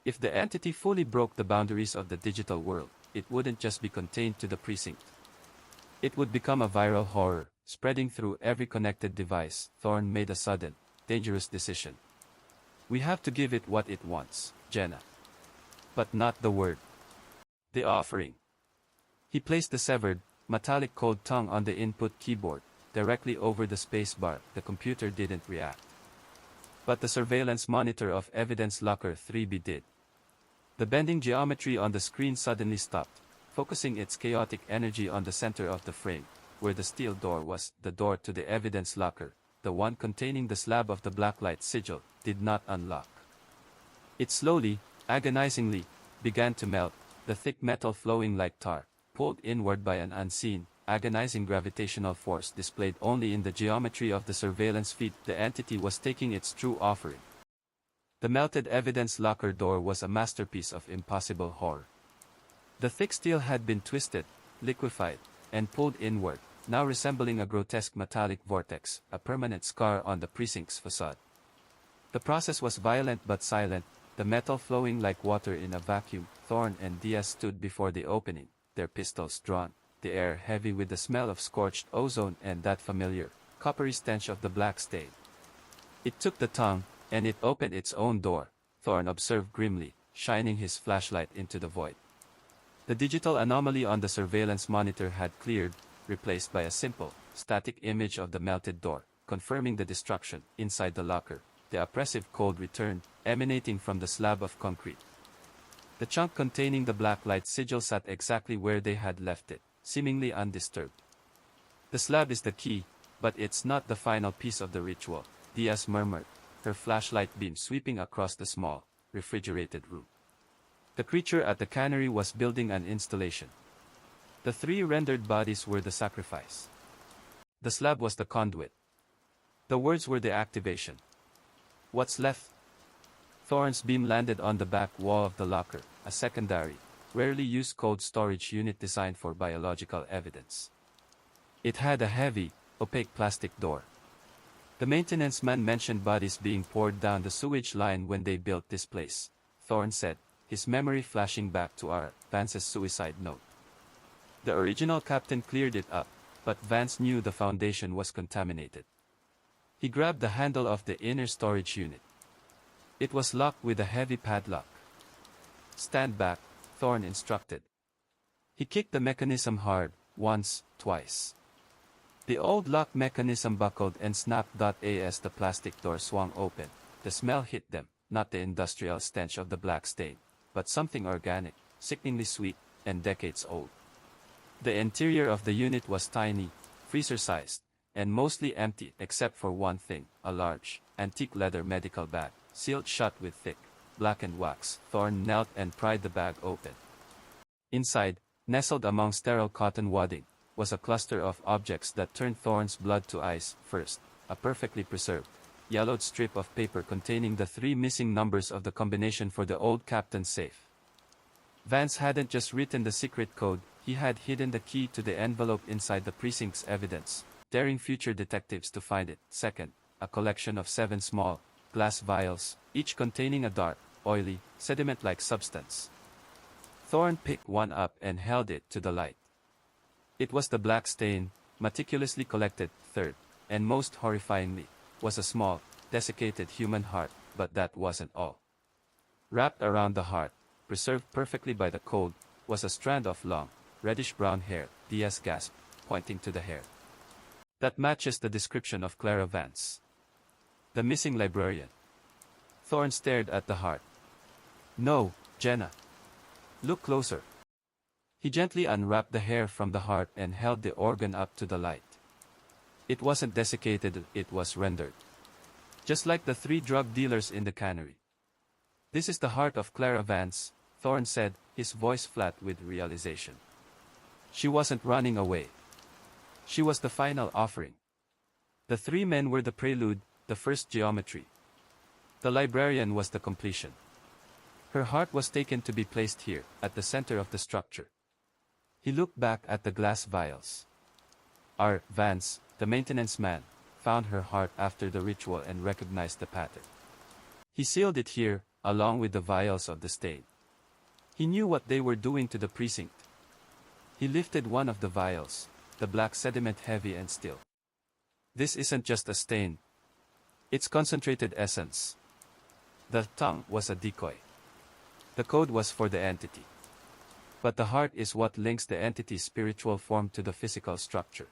If the entity fully broke the boundaries of the digital world, it wouldn't just be contained to the precinct. It would become a viral horror, spreading through every connected device. Thorne made a sudden, dangerous decision. We have to give it what it wants, Jenna. But not the word. The offering. He placed the severed, metallic cold tongue on the input keyboard, directly over the spacebar. The computer didn't react. But the surveillance monitor of evidence locker 3B did. The bending geometry on the screen suddenly stopped, focusing its chaotic energy on the center of the frame, where the steel door was. The door to the evidence locker, the one containing the slab of the blacklight sigil, did not unlock. It slowly, agonizingly, began to melt, the thick metal flowing like tar, pulled inward by an unseen, agonizing gravitational force displayed only in the geometry of the surveillance feed. The entity was taking its true offering. The melted evidence locker door was a masterpiece of impossible horror. The thick steel had been twisted, liquefied, and pulled inward, now resembling a grotesque metallic vortex, a permanent scar on the precinct's facade. The process was violent but silent, the metal flowing like water in a vacuum. Thorne and Diaz stood before the opening, their pistols drawn, the air heavy with the smell of scorched ozone and that familiar, coppery stench of the black stain. It took the tongue, and it opened its own door, Thorne observed grimly, shining his flashlight into the void. The digital anomaly on the surveillance monitor had cleared, replaced by a simple, static image of the melted door, confirming the destruction. Inside the locker, the oppressive cold returned, emanating from the slab of concrete. The chunk containing the blacklight sigil sat exactly where they had left it, seemingly undisturbed. The slab is the key, but it's not the final piece of the ritual, Diaz murmured, her flashlight beam sweeping across the small, refrigerated room. The creature at the cannery was building an installation. The 3 rendered bodies were the sacrifice. The slab was the conduit. The words were the activation. What's left? Thorne's beam landed on the back wall of the locker, a secondary, rarely used cold storage unit designed for biological evidence. It had a heavy, opaque plastic door. The maintenance man mentioned bodies being poured down the sewage line when they built this place, Thorne said, his memory flashing back to Vance's suicide note. The original captain cleared it up, but Vance knew the foundation was contaminated. He grabbed the handle of the inner storage unit. It was locked with a heavy padlock. Stand back, Thorne instructed. He kicked the mechanism hard, once, twice. The old lock mechanism buckled and snapped. As the plastic door swung open, the smell hit them, not the industrial stench of the black stain, but something organic, sickeningly sweet, and decades old. The interior of the unit was tiny, freezer-sized, and mostly empty except for one thing, a large, antique leather medical bag, sealed shut with thick, blackened wax. Thorne knelt and pried the bag open. Inside, nestled among sterile cotton wadding, was a cluster of objects that turned Thorne's blood to ice. First, a perfectly preserved, yellowed strip of paper containing the 3 missing numbers of the combination for the old captain's safe. Vance hadn't just written the secret code, he had hidden the key to the envelope inside the precinct's evidence, daring future detectives to find it. Second, a collection of 7 small, glass vials, each containing a dark, oily, sediment-like substance. Thorne picked one up and held it to the light. It was the black stain, meticulously collected. Third, and most horrifyingly, was a small, desiccated human heart, but that wasn't all. Wrapped around the heart, preserved perfectly by the cold, was a strand of long, reddish-brown hair. Diaz gasped, pointing to the hair. That matches the description of Clara Vance, the missing librarian. Thorne stared at the heart. No, Jenna. Look closer. He gently unwrapped the hair from the heart and held the organ up to the light. It wasn't desiccated, it was rendered. Just like the 3 drug dealers in the cannery. This is the heart of Clara Vance, Thorne said, his voice flat with realization. She wasn't running away. She was the final offering. The 3 men were the prelude, the first geometry. The librarian was the completion. Her heart was taken to be placed here, at the center of the structure. He looked back at the glass vials. Vance, the maintenance man, found her heart after the ritual and recognized the pattern. He sealed it here, along with the vials of the stain. He knew what they were doing to the precinct. He lifted one of the vials, the black sediment heavy and still. This isn't just a stain. It's concentrated essence. The tongue was a decoy. The code was for the entity. But the heart is what links the entity's spiritual form to the physical structure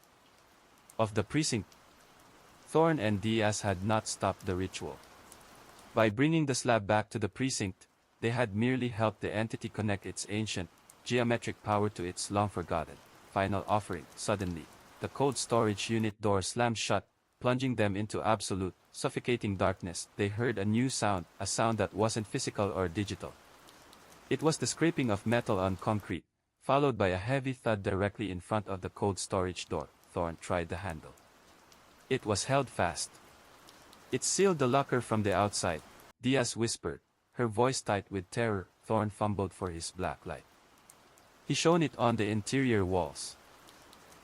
of the precinct. Thorne and Diaz had not stopped the ritual. By bringing the slab back to the precinct, they had merely helped the entity connect its ancient, geometric power to its long-forgotten, final offering. Suddenly, the cold storage unit door slammed shut, plunging them into absolute, suffocating darkness. They heard a new sound, a sound that wasn't physical or digital. It was the scraping of metal on concrete, followed by a heavy thud directly in front of the cold storage door. Thorne tried the handle. It was held fast. It sealed the locker from the outside, Diaz whispered, her voice tight with terror. Thorne fumbled for his blacklight. He shone it on the interior walls.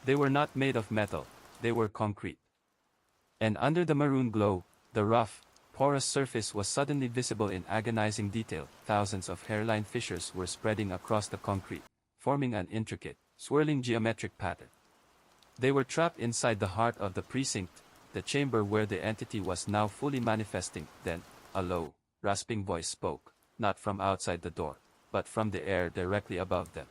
They were not made of metal, they were concrete. And under the maroon glow, the rough, porous surface was suddenly visible in agonizing detail. Thousands of hairline fissures were spreading across the concrete, forming an intricate, swirling geometric pattern. They were trapped inside the heart of the precinct, the chamber where the entity was now fully manifesting. Then, a low, rasping voice spoke, not from outside the door, but from the air directly above them.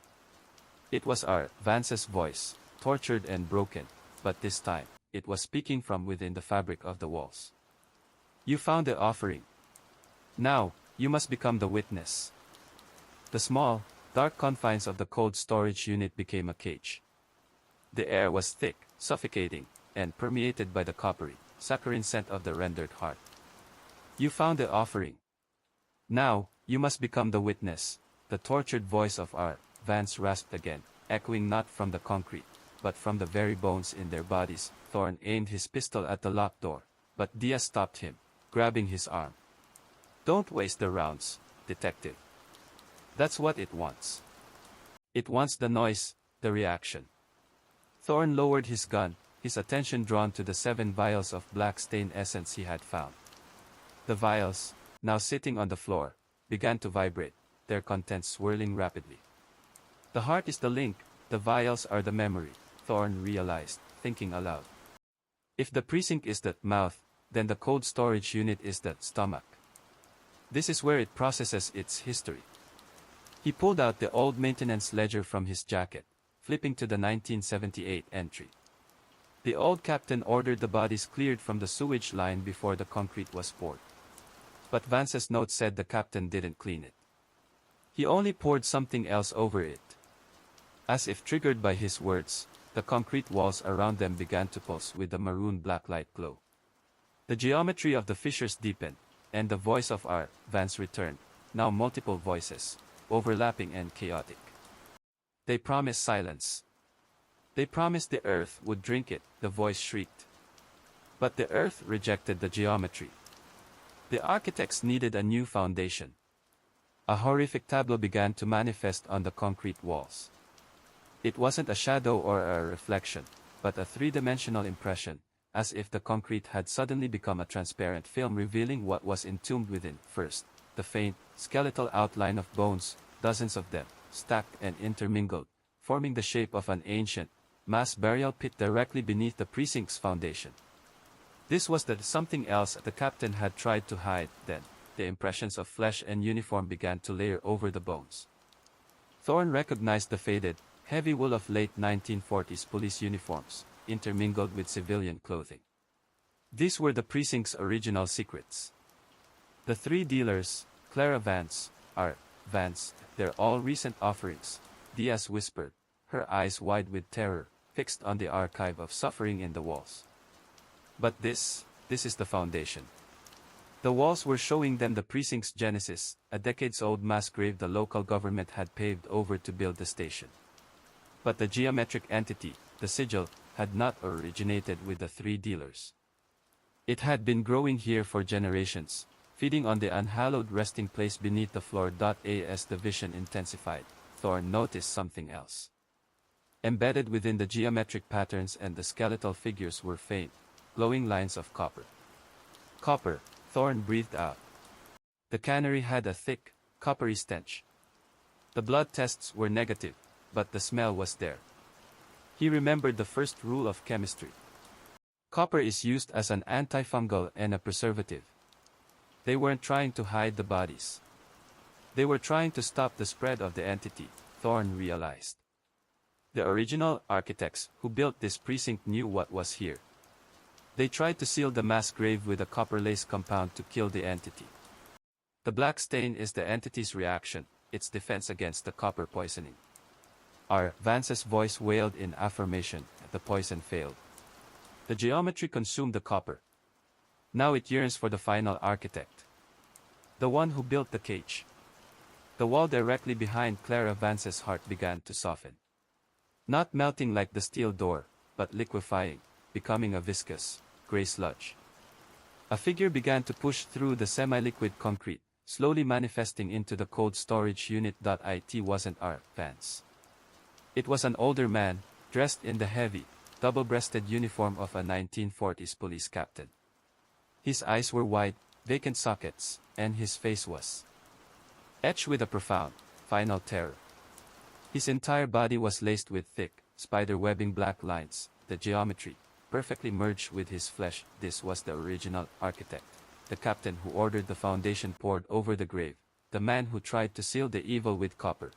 It was Vance's voice, tortured and broken, but this time, it was speaking from within the fabric of the walls. You found the offering. Now, you must become the witness. The small, dark confines of the cold storage unit became a cage. The air was thick, suffocating, and permeated by the coppery, saccharine scent of the rendered heart. You found the offering. Now, you must become the witness. The tortured voice of Vance rasped again, echoing not from the concrete, but from the very bones in their bodies. Thorne aimed his pistol at the locked door, but Diaz stopped him, grabbing his arm. Don't waste the rounds, detective. That's what it wants. It wants the noise, the reaction. Thorne lowered his gun, his attention drawn to the 7 vials of black stain essence he had found. The vials, now sitting on the floor, began to vibrate, their contents swirling rapidly. The heart is the link, the vials are the memory, Thorne realized, thinking aloud. If the precinct is the mouth, then the cold storage unit is the stomach. This is where it processes its history. He pulled out the old maintenance ledger from his jacket, flipping to the 1978 entry. The old captain ordered the bodies cleared from the sewage line before the concrete was poured. But Vance's note said the captain didn't clean it. He only poured something else over it. As if triggered by his words, the concrete walls around them began to pulse with the maroon blacklight glow. The geometry of the fissures deepened, and the voice of Vance returned, now multiple voices, overlapping and chaotic. They promised silence. They promised the earth would drink it, the voice shrieked. But the earth rejected the geometry. The architects needed a new foundation. A horrific tableau began to manifest on the concrete walls. It wasn't a shadow or a reflection, but a three-dimensional impression, as if the concrete had suddenly become a transparent film revealing what was entombed within. First, the faint, skeletal outline of bones, dozens of them, stacked and intermingled, forming the shape of an ancient, mass burial pit directly beneath the precinct's foundation. This was the something else the captain had tried to hide. Then, the impressions of flesh and uniform began to layer over the bones. Thorne recognized the faded, heavy wool of late 1940s police uniforms, intermingled with civilian clothing. These were the precinct's original secrets. The 3 dealers, Clara Vance, Vance, they're all recent offerings, Diaz whispered, her eyes wide with terror, fixed on the archive of suffering in the walls. But this is the foundation. The walls were showing them the precinct's genesis, a decades-old mass grave the local government had paved over to build the station. But the geometric entity, the sigil, had not originated with the 3 dealers. It had been growing here for generations, feeding on the unhallowed resting place beneath the floor. As the vision intensified, Thorne noticed something else. Embedded within the geometric patterns and the skeletal figures were faint, glowing lines of copper. Copper, Thorne breathed out. The cannery had a thick, coppery stench. The blood tests were negative, but the smell was there. He remembered the first rule of chemistry. Copper is used as an antifungal and a preservative. They weren't trying to hide the bodies. They were trying to stop the spread of the entity, Thorne realized. The original architects who built this precinct knew what was here. They tried to seal the mass grave with a copper lace compound to kill the entity. The black stain is the entity's reaction, its defense against the copper poisoning. Vance's voice wailed in affirmation. The poison failed. The geometry consumed the copper. Now it yearns for the final architect. The one who built the cage. The wall directly behind Clara Vance's heart began to soften. Not melting like the steel door, but liquefying, becoming a viscous, gray sludge. A figure began to push through the semi-liquid concrete, slowly manifesting into the cold storage unit. It wasn't Vance. It was an older man, dressed in the heavy, double-breasted uniform of a 1940s police captain. His eyes were wide, vacant sockets, and his face was etched with a profound, final terror. His entire body was laced with thick, spider-webbing black lines, the geometry, perfectly merged with his flesh. This was the original architect, the captain who ordered the foundation poured over the grave, the man who tried to seal the evil with copper.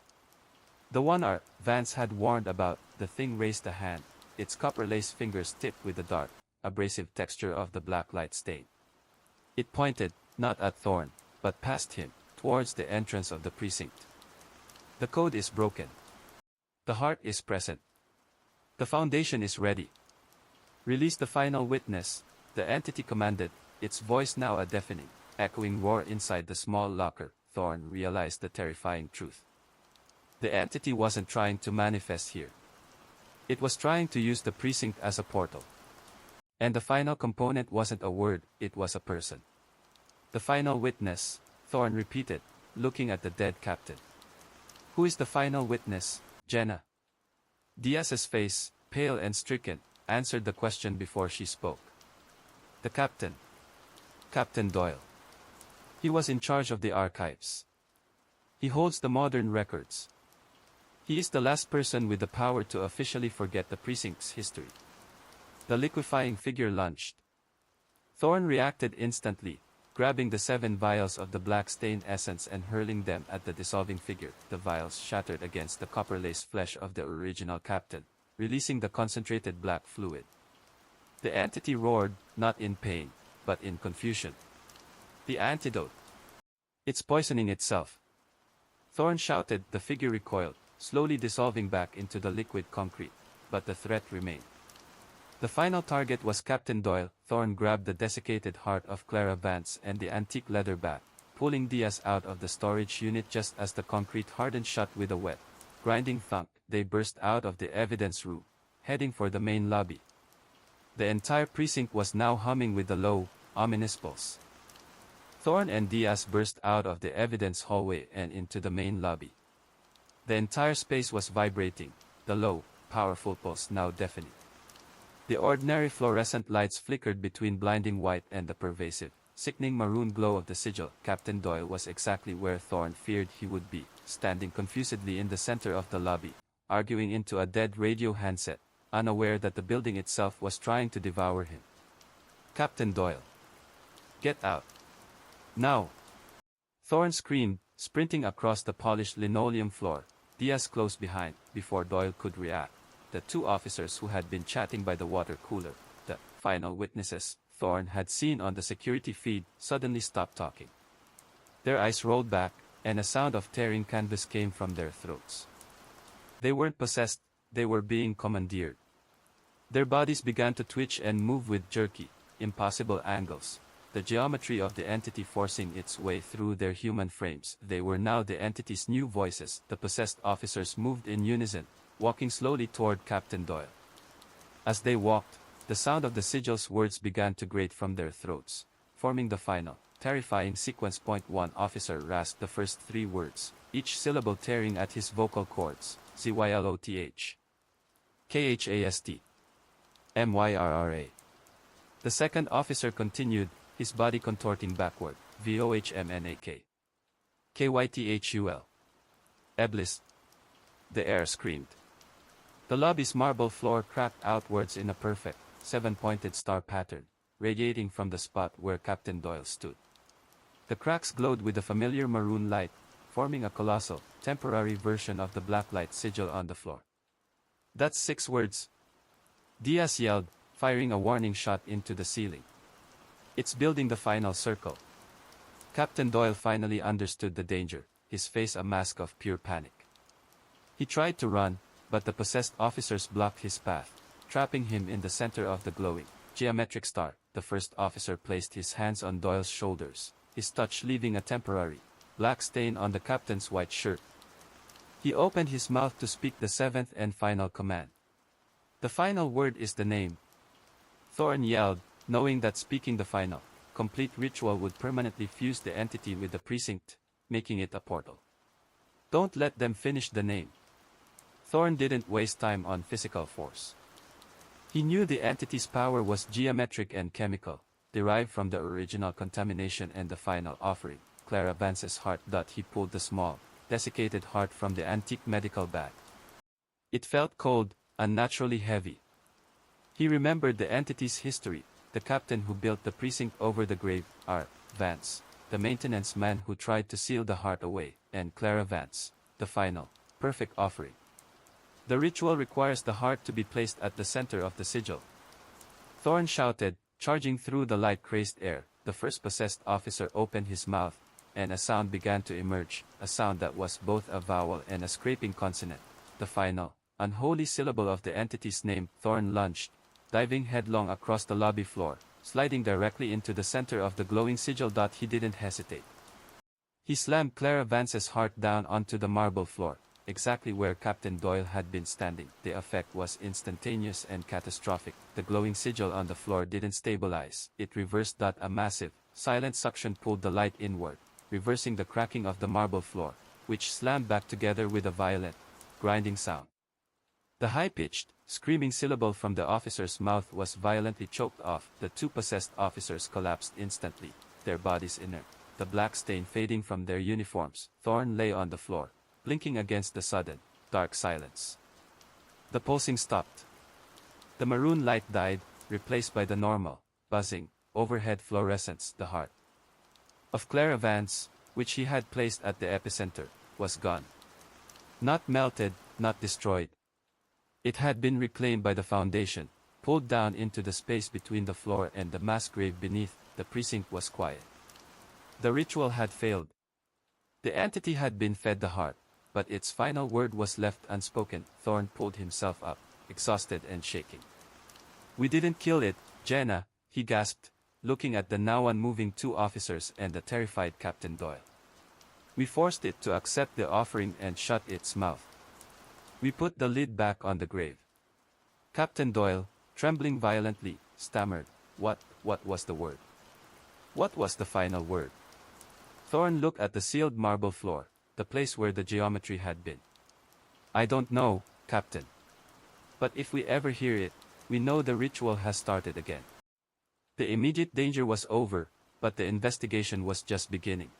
The one Vance had warned about. The thing raised a hand, its copper-laced fingers tipped with the dark, abrasive texture of the blacklight stain. It pointed, not at Thorne, but past him, towards the entrance of the precinct. The code is broken. The heart is present. The foundation is ready. Release the final witness, the entity commanded, its voice now a deafening, echoing roar inside the small locker. Thorne realized the terrifying truth. The entity wasn't trying to manifest here. It was trying to use the precinct as a portal. And the final component wasn't a word, it was a person. The final witness, Thorne repeated, looking at the dead captain. Who is the final witness, Jenna? Diaz's face, pale and stricken, answered the question before she spoke. The captain. Captain Doyle. He was in charge of the archives. He holds the modern records. He is the last person with the power to officially forget the precinct's history. The liquefying figure lunged. Thorne reacted instantly, grabbing the 7 vials of the black stain essence and hurling them at the dissolving figure. The vials shattered against the copper-laced flesh of the original captain, releasing the concentrated black fluid. The entity roared, not in pain, but in confusion. The antidote. It's poisoning itself. Thorne shouted. The figure recoiled, slowly dissolving back into the liquid concrete, but the threat remained. The final target was Captain Doyle. Thorne grabbed the desiccated heart of Clara Vance and the antique leather bat, pulling Diaz out of the storage unit just as the concrete hardened shut with a wet, grinding thunk. They burst out of the evidence room, heading for the main lobby. The entire precinct was now humming with the low, ominous pulse. Thorne and Diaz burst out of the evidence hallway and into the main lobby. The entire space was vibrating, the low, powerful pulse now deafening. The ordinary fluorescent lights flickered between blinding white and the pervasive, sickening maroon glow of the sigil. Captain Doyle was exactly where Thorne feared he would be, standing confusedly in the center of the lobby, arguing into a dead radio handset, unaware that the building itself was trying to devour him. Captain Doyle. Get out. Now. Thorne screamed, sprinting across the polished linoleum floor, Diaz close behind. Before Doyle could react, the 2 officers who had been chatting by the water cooler, the final witnesses Thorne had seen on the security feed, suddenly stopped talking. Their eyes rolled back, and a sound of tearing canvas came from their throats. They weren't possessed, they were being commandeered. Their bodies began to twitch and move with jerky, impossible angles, the geometry of the entity forcing its way through their human frames. They were now the entity's new voices. The possessed officers moved in unison, walking slowly toward Captain Doyle. As they walked, the sound of the sigil's words began to grate from their throats, forming the final, terrifying sequence. Point 1 Officer rasped the first 3 words, each syllable tearing at his vocal cords. ZYLOTH. KHAST. MYRRA. The second officer continued, his body contorting backward. VOHMNAK. KYTHUL. Eblis. The air screamed. The lobby's marble floor cracked outwards in a perfect, 7-pointed star pattern, radiating from the spot where Captain Doyle stood. The cracks glowed with the familiar maroon light, forming a colossal, temporary version of the blacklight sigil on the floor. That's 6 words. Diaz yelled, firing a warning shot into the ceiling. It's building the final circle. Captain Doyle finally understood the danger, his face a mask of pure panic. He tried to run, but the possessed officers blocked his path, trapping him in the center of the glowing, geometric star. The first officer placed his hands on Doyle's shoulders, his touch leaving a temporary, black stain on the captain's white shirt. He opened his mouth to speak the 7th and final command. The final word is the name. Thorne yelled, knowing that speaking the final, complete ritual would permanently fuse the entity with the precinct, making it a portal. Don't let them finish the name. Thorne didn't waste time on physical force. He knew the entity's power was geometric and chemical, derived from the original contamination and the final offering, Clara Vance's heart. He pulled the small, desiccated heart from the antique medical bag. It felt cold, unnaturally heavy. He remembered the entity's history, the captain who built the precinct over the grave, Vance, the maintenance man who tried to seal the heart away, and Clara Vance, the final, perfect offering. The ritual requires the heart to be placed at the center of the sigil. Thorne shouted, charging through the light-crazed air. The first possessed officer opened his mouth, and a sound began to emerge, a sound that was both a vowel and a scraping consonant, the final, unholy syllable of the entity's name. Thorne lunged, diving headlong across the lobby floor, sliding directly into the center of the glowing sigil. He didn't hesitate. He slammed Clara Vance's heart down onto the marble floor, exactly where Captain Doyle had been standing. The effect was instantaneous and catastrophic. The glowing sigil on the floor didn't stabilize, it reversed. A massive, silent suction pulled the light inward, reversing the cracking of the marble floor, which slammed back together with a violent, grinding sound. The high-pitched, screaming syllable from the officer's mouth was violently choked off. The two possessed officers collapsed instantly, their bodies inert, the black stain fading from their uniforms. Thorne lay on the floor, blinking against the sudden, dark silence. The pulsing stopped. The maroon light died, replaced by the normal, buzzing, overhead fluorescence. The heart of Clara Vance, which he had placed at the epicenter, was gone. Not melted, not destroyed. It had been reclaimed by the foundation, pulled down into the space between the floor and the mass grave beneath. The precinct was quiet. The ritual had failed. The entity had been fed the heart, but its final word was left unspoken. Thorne pulled himself up, exhausted and shaking. "We didn't kill it, Jenna," he gasped, looking at the now unmoving two officers and the terrified Captain Doyle. "We forced it to accept the offering and shut its mouth. We put the lid back on the grave." Captain Doyle, trembling violently, stammered, What was the word? What was the final word?" Thorne looked at the sealed marble floor, the place where the geometry had been. "I don't know, Captain. But if we ever hear it, we know the ritual has started again." The immediate danger was over, but the investigation was just beginning.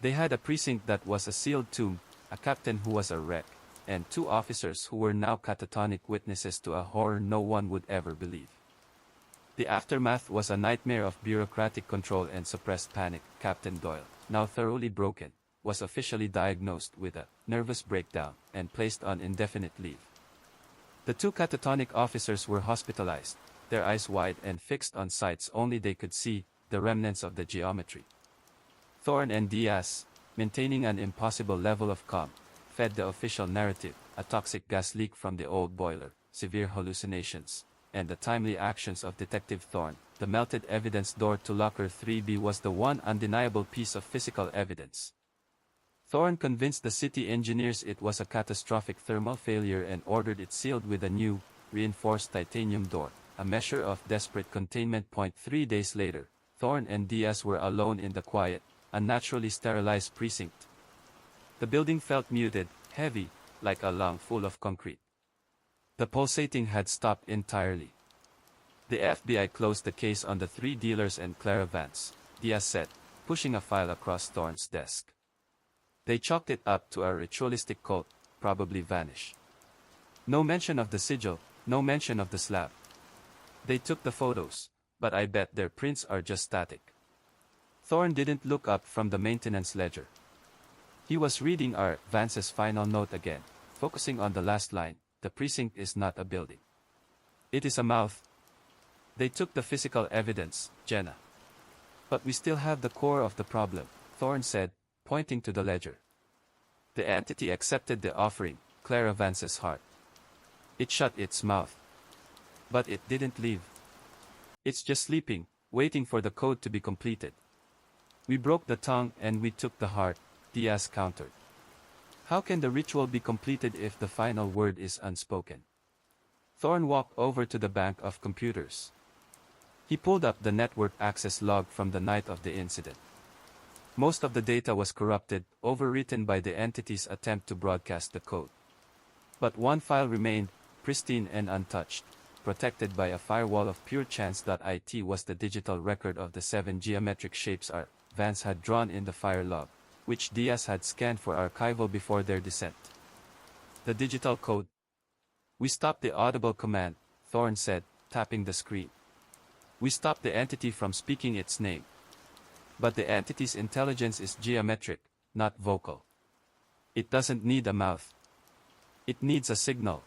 They had a precinct that was a sealed tomb, a captain who was a wreck, and two officers who were now catatonic witnesses to a horror no one would ever believe. The aftermath was a nightmare of bureaucratic control and suppressed panic. Captain Doyle, now thoroughly broken, was officially diagnosed with a nervous breakdown and placed on indefinite leave. The two catatonic officers were hospitalized, their eyes wide and fixed on sights only they could see, the remnants of the geometry. Thorne and Diaz, maintaining an impossible level of calm, fed the official narrative, a toxic gas leak from the old boiler, severe hallucinations, and the timely actions of Detective Thorne. The melted evidence door to locker 3B was the one undeniable piece of physical evidence. Thorne convinced the city engineers it was a catastrophic thermal failure and ordered it sealed with a new, reinforced titanium door, a measure of desperate containment. 3 days later, Thorne and Diaz were alone in the quiet, unnaturally sterilized precinct. The building felt muted, heavy, like a lung full of concrete. The pulsating had stopped entirely. The FBI closed the case on the three dealers and Clara Vance, Diaz said, pushing a file across Thorne's desk. They chalked it up to a ritualistic cult, probably vanish. No mention of the sigil, no mention of the slab. They took the photos, but I bet their prints are just static. Thorne didn't look up from the maintenance ledger. He was reading Vance's final note again, focusing on the last line. The precinct is not a building. It is a mouth. They took the physical evidence, Jenna. But we still have the core of the problem, Thorne said, pointing to the ledger. The entity accepted the offering, Clara Vance's heart. It shut its mouth. But it didn't leave. It's just sleeping, waiting for the code to be completed. We broke the tongue and we took the heart, Diaz countered. How can the ritual be completed if the final word is unspoken? Thorne walked over to the bank of computers. He pulled up the network access log from the night of the incident. Most of the data was corrupted, overwritten by the entity's attempt to broadcast the code. But one file remained, pristine and untouched, protected by a firewall of pure chance. It was the digital record of the 7 geometric shapes Vance had drawn in the fire log, which Diaz had scanned for archival before their descent. The digital code. We stopped the audible command, Thorne said, tapping the screen. We stopped the entity from speaking its name. But the entity's intelligence is geometric, not vocal. It doesn't need a mouth. It needs a signal.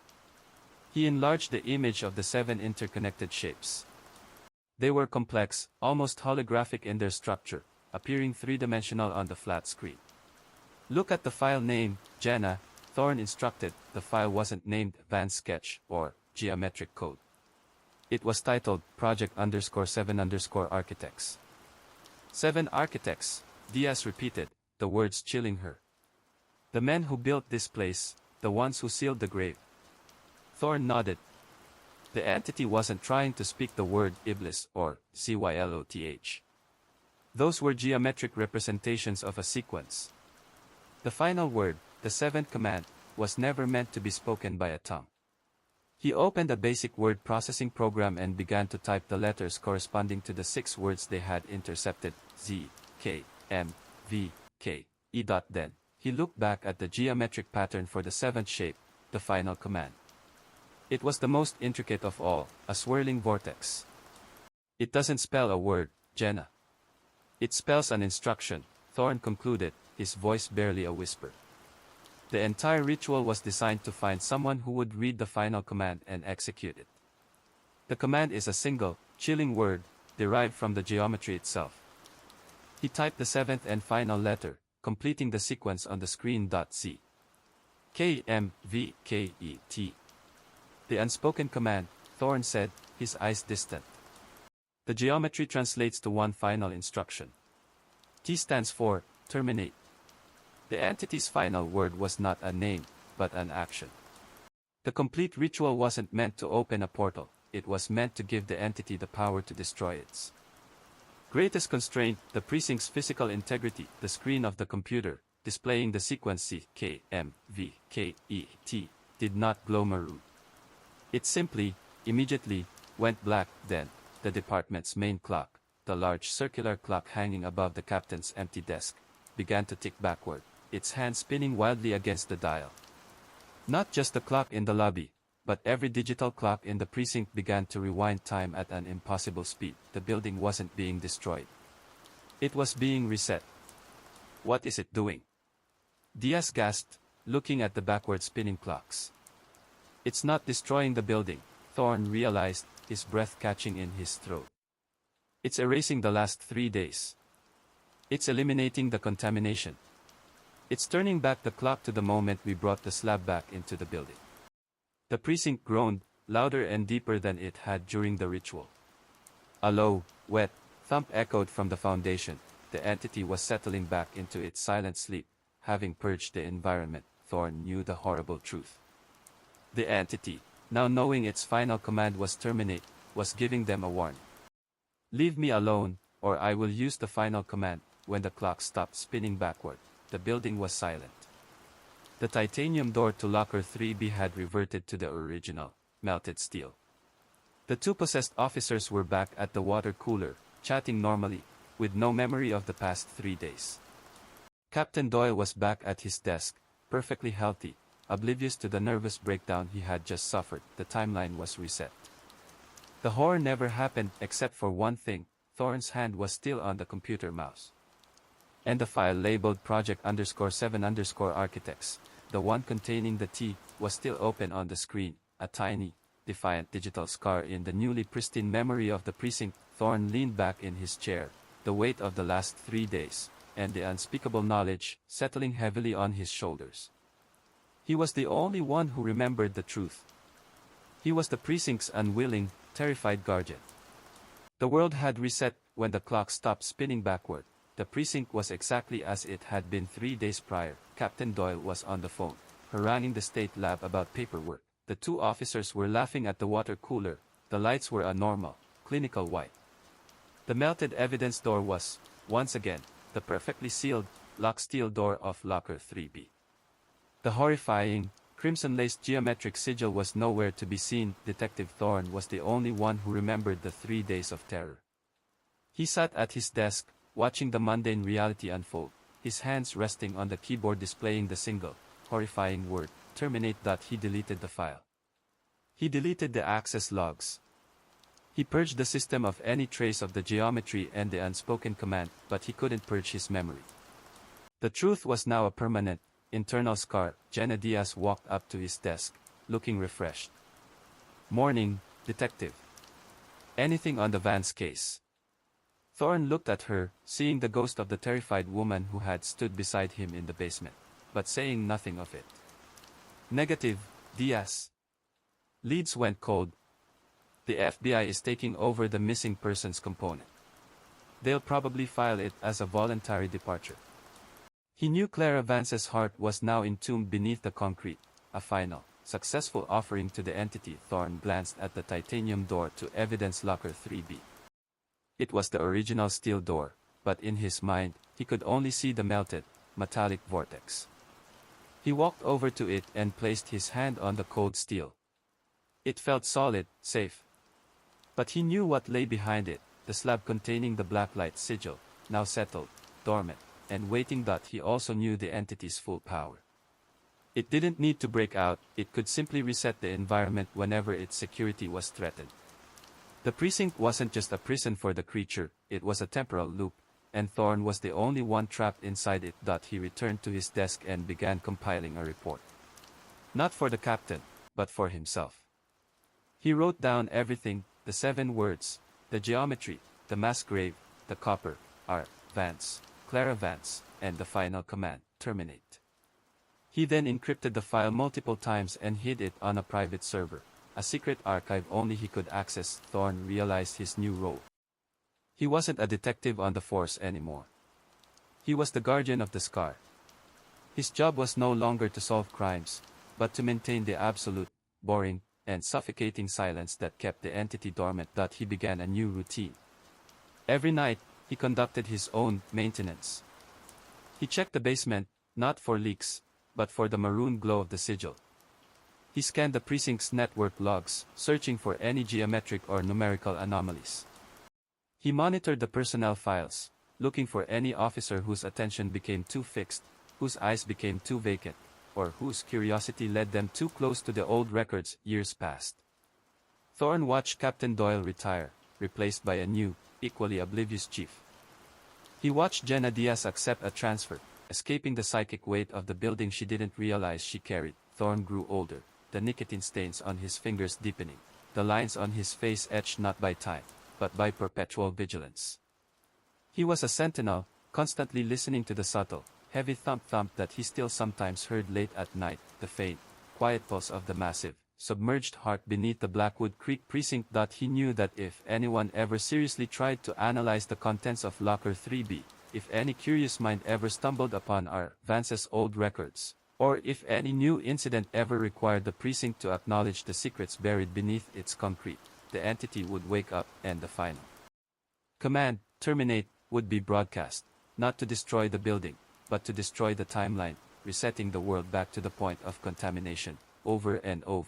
He enlarged the image of the 7 interconnected shapes. They were complex, almost holographic in their structure, appearing three-dimensional on the flat screen. Look at the file name, Jenna, Thorne instructed. The file wasn't named Vance Sketch or Geometric Code. It was titled Project_7_Architects. 7 architects, Diaz repeated, the words chilling her. The men who built this place, the ones who sealed the grave. Thorne nodded. The entity wasn't trying to speak the word Iblis or Cylotth. Those were geometric representations of a sequence. The final word, the 7th command, was never meant to be spoken by a tongue. He opened a basic word processing program and began to type the letters corresponding to the 6 words they had intercepted, Z, K, M, V, K, E. Then, he looked back at the geometric pattern for the 7th shape, the final command. It was the most intricate of all, a swirling vortex. It doesn't spell a word, Jenna. It spells an instruction, Thorne concluded, his voice barely a whisper. The entire ritual was designed to find someone who would read the final command and execute it. The command is a single, chilling word, derived from the geometry itself. He typed the 7th and final letter, completing the sequence on the screen. Z. K, M, V, K, E, T. The unspoken command, Thorne said, his eyes distant. The geometry translates to one final instruction. T stands for, terminate. The entity's final word was not a name, but an action. The complete ritual wasn't meant to open a portal, it was meant to give the entity the power to destroy its greatest constraint, the precinct's physical integrity. The screen of the computer, displaying the sequence C, K, M, V, K, E, T, did not glow maroon. It simply, immediately, went black. Then, the department's main clock, the large circular clock hanging above the captain's empty desk, began to tick backward, its hand spinning wildly against the dial. Not just the clock in the lobby, but every digital clock in the precinct began to rewind time at an impossible speed. The building wasn't being destroyed. It was being reset. What is it doing? Diaz gasped, looking at the backward spinning clocks. It's not destroying the building, Thorne realized, his breath catching in his throat. It's erasing the last 3 days. It's eliminating the contamination. It's turning back the clock to the moment we brought the slab back into the building. The precinct groaned, louder and deeper than it had during the ritual. A low, wet thump echoed from the foundation. The entity was settling back into its silent sleep, having purged the environment. Thorne knew the horrible truth. The entity, now knowing its final command was terminate, was giving them a warning. Leave me alone, or I will use the final command. When the clock stopped spinning backward, the building was silent. The titanium door to locker 3B had reverted to the original, melted steel. The 2 possessed officers were back at the water cooler, chatting normally, with no memory of the past 3 days. Captain Doyle was back at his desk, perfectly healthy, oblivious to the nervous breakdown he had just suffered. The timeline was reset. The horror never happened except for one thing, Thorne's hand was still on the computer mouse. And the file labeled Project_7_Architects, the one containing the T, was still open on the screen, a tiny, defiant digital scar in the newly pristine memory of the precinct. Thorne leaned back in his chair, the weight of the last 3 days, and the unspeakable knowledge, settling heavily on his shoulders. He was the only one who remembered the truth. He was the precinct's unwilling, terrified guardian. The world had reset when the clock stopped spinning backward. The precinct was exactly as it had been 3 days prior. Captain Doyle was on the phone, haranguing the state lab about paperwork. The 2 officers were laughing at the water cooler. The lights were a normal, clinical white. The melted evidence door was, once again, the perfectly sealed, locked steel door of locker 3B. The horrifying, crimson-laced geometric sigil was nowhere to be seen. Detective Thorne was the only one who remembered the 3 days of terror. He sat at his desk, watching the mundane reality unfold, his hands resting on the keyboard displaying the single, horrifying word, terminate. He deleted the file. He deleted the access logs. He purged the system of any trace of the geometry and the unspoken command, but he couldn't purge his memory. The truth was now a permanent, internal scar. Jenna Diaz walked up to his desk, looking refreshed. "Morning, Detective. Anything on the Vance case?" Thorne looked at her, seeing the ghost of the terrified woman who had stood beside him in the basement, but saying nothing of it. "Negative, Diaz." Leads went cold. "The FBI is taking over the missing persons component. They'll probably file it as a voluntary departure." He knew Clara Vance's heart was now entombed beneath the concrete, a final, successful offering to the entity. Thorne glanced at the titanium door to evidence locker 3B. It was the original steel door, but in his mind, he could only see the melted, metallic vortex. He walked over to it and placed his hand on the cold steel. It felt solid, safe. But he knew what lay behind it, the slab containing the blacklight sigil, now settled, dormant, and waiting. He also knew the entity's full power. It didn't need to break out, it could simply reset the environment whenever its security was threatened. The precinct wasn't just a prison for the creature, it was a temporal loop, and Thorne was the only one trapped inside it. He returned to his desk and began compiling a report. Not for the captain, but for himself. He wrote down everything, the 7 words, the geometry, the mass grave, the copper, Vance, Clara Vance, and the final command, terminate. He then encrypted the file multiple times and hid it on a private server, a secret archive only he could access. Thorne realized his new role. He wasn't a detective on the force anymore. He was the guardian of the scar. His job was no longer to solve crimes, but to maintain the absolute, boring, and suffocating silence that kept the entity dormant. He began a new routine. Every night, he conducted his own maintenance. He checked the basement, not for leaks, but for the maroon glow of the sigil. He scanned the precinct's network logs, searching for any geometric or numerical anomalies. He monitored the personnel files, looking for any officer whose attention became too fixed, whose eyes became too vacant, or whose curiosity led them too close to the old records. Years passed. Thorne watched Captain Doyle retire, replaced by a new, equally oblivious chief. He watched Jenna Diaz accept a transfer, escaping the psychic weight of the building she didn't realize she carried. Thorne grew older, the nicotine stains on his fingers deepening, the lines on his face etched not by time, but by perpetual vigilance. He was a sentinel, constantly listening to the subtle, heavy thump-thump that he still sometimes heard late at night, the faint, quiet pulse of the massive, submerged heart beneath the Blackwood Creek precinct. He knew that if anyone ever seriously tried to analyze the contents of Locker 3B, if any curious mind ever stumbled upon Vance's old records, or if any new incident ever required the precinct to acknowledge the secrets buried beneath its concrete, the entity would wake up, and the final command, terminate, would be broadcast, not to destroy the building, but to destroy the timeline, resetting the world back to the point of contamination, over and over.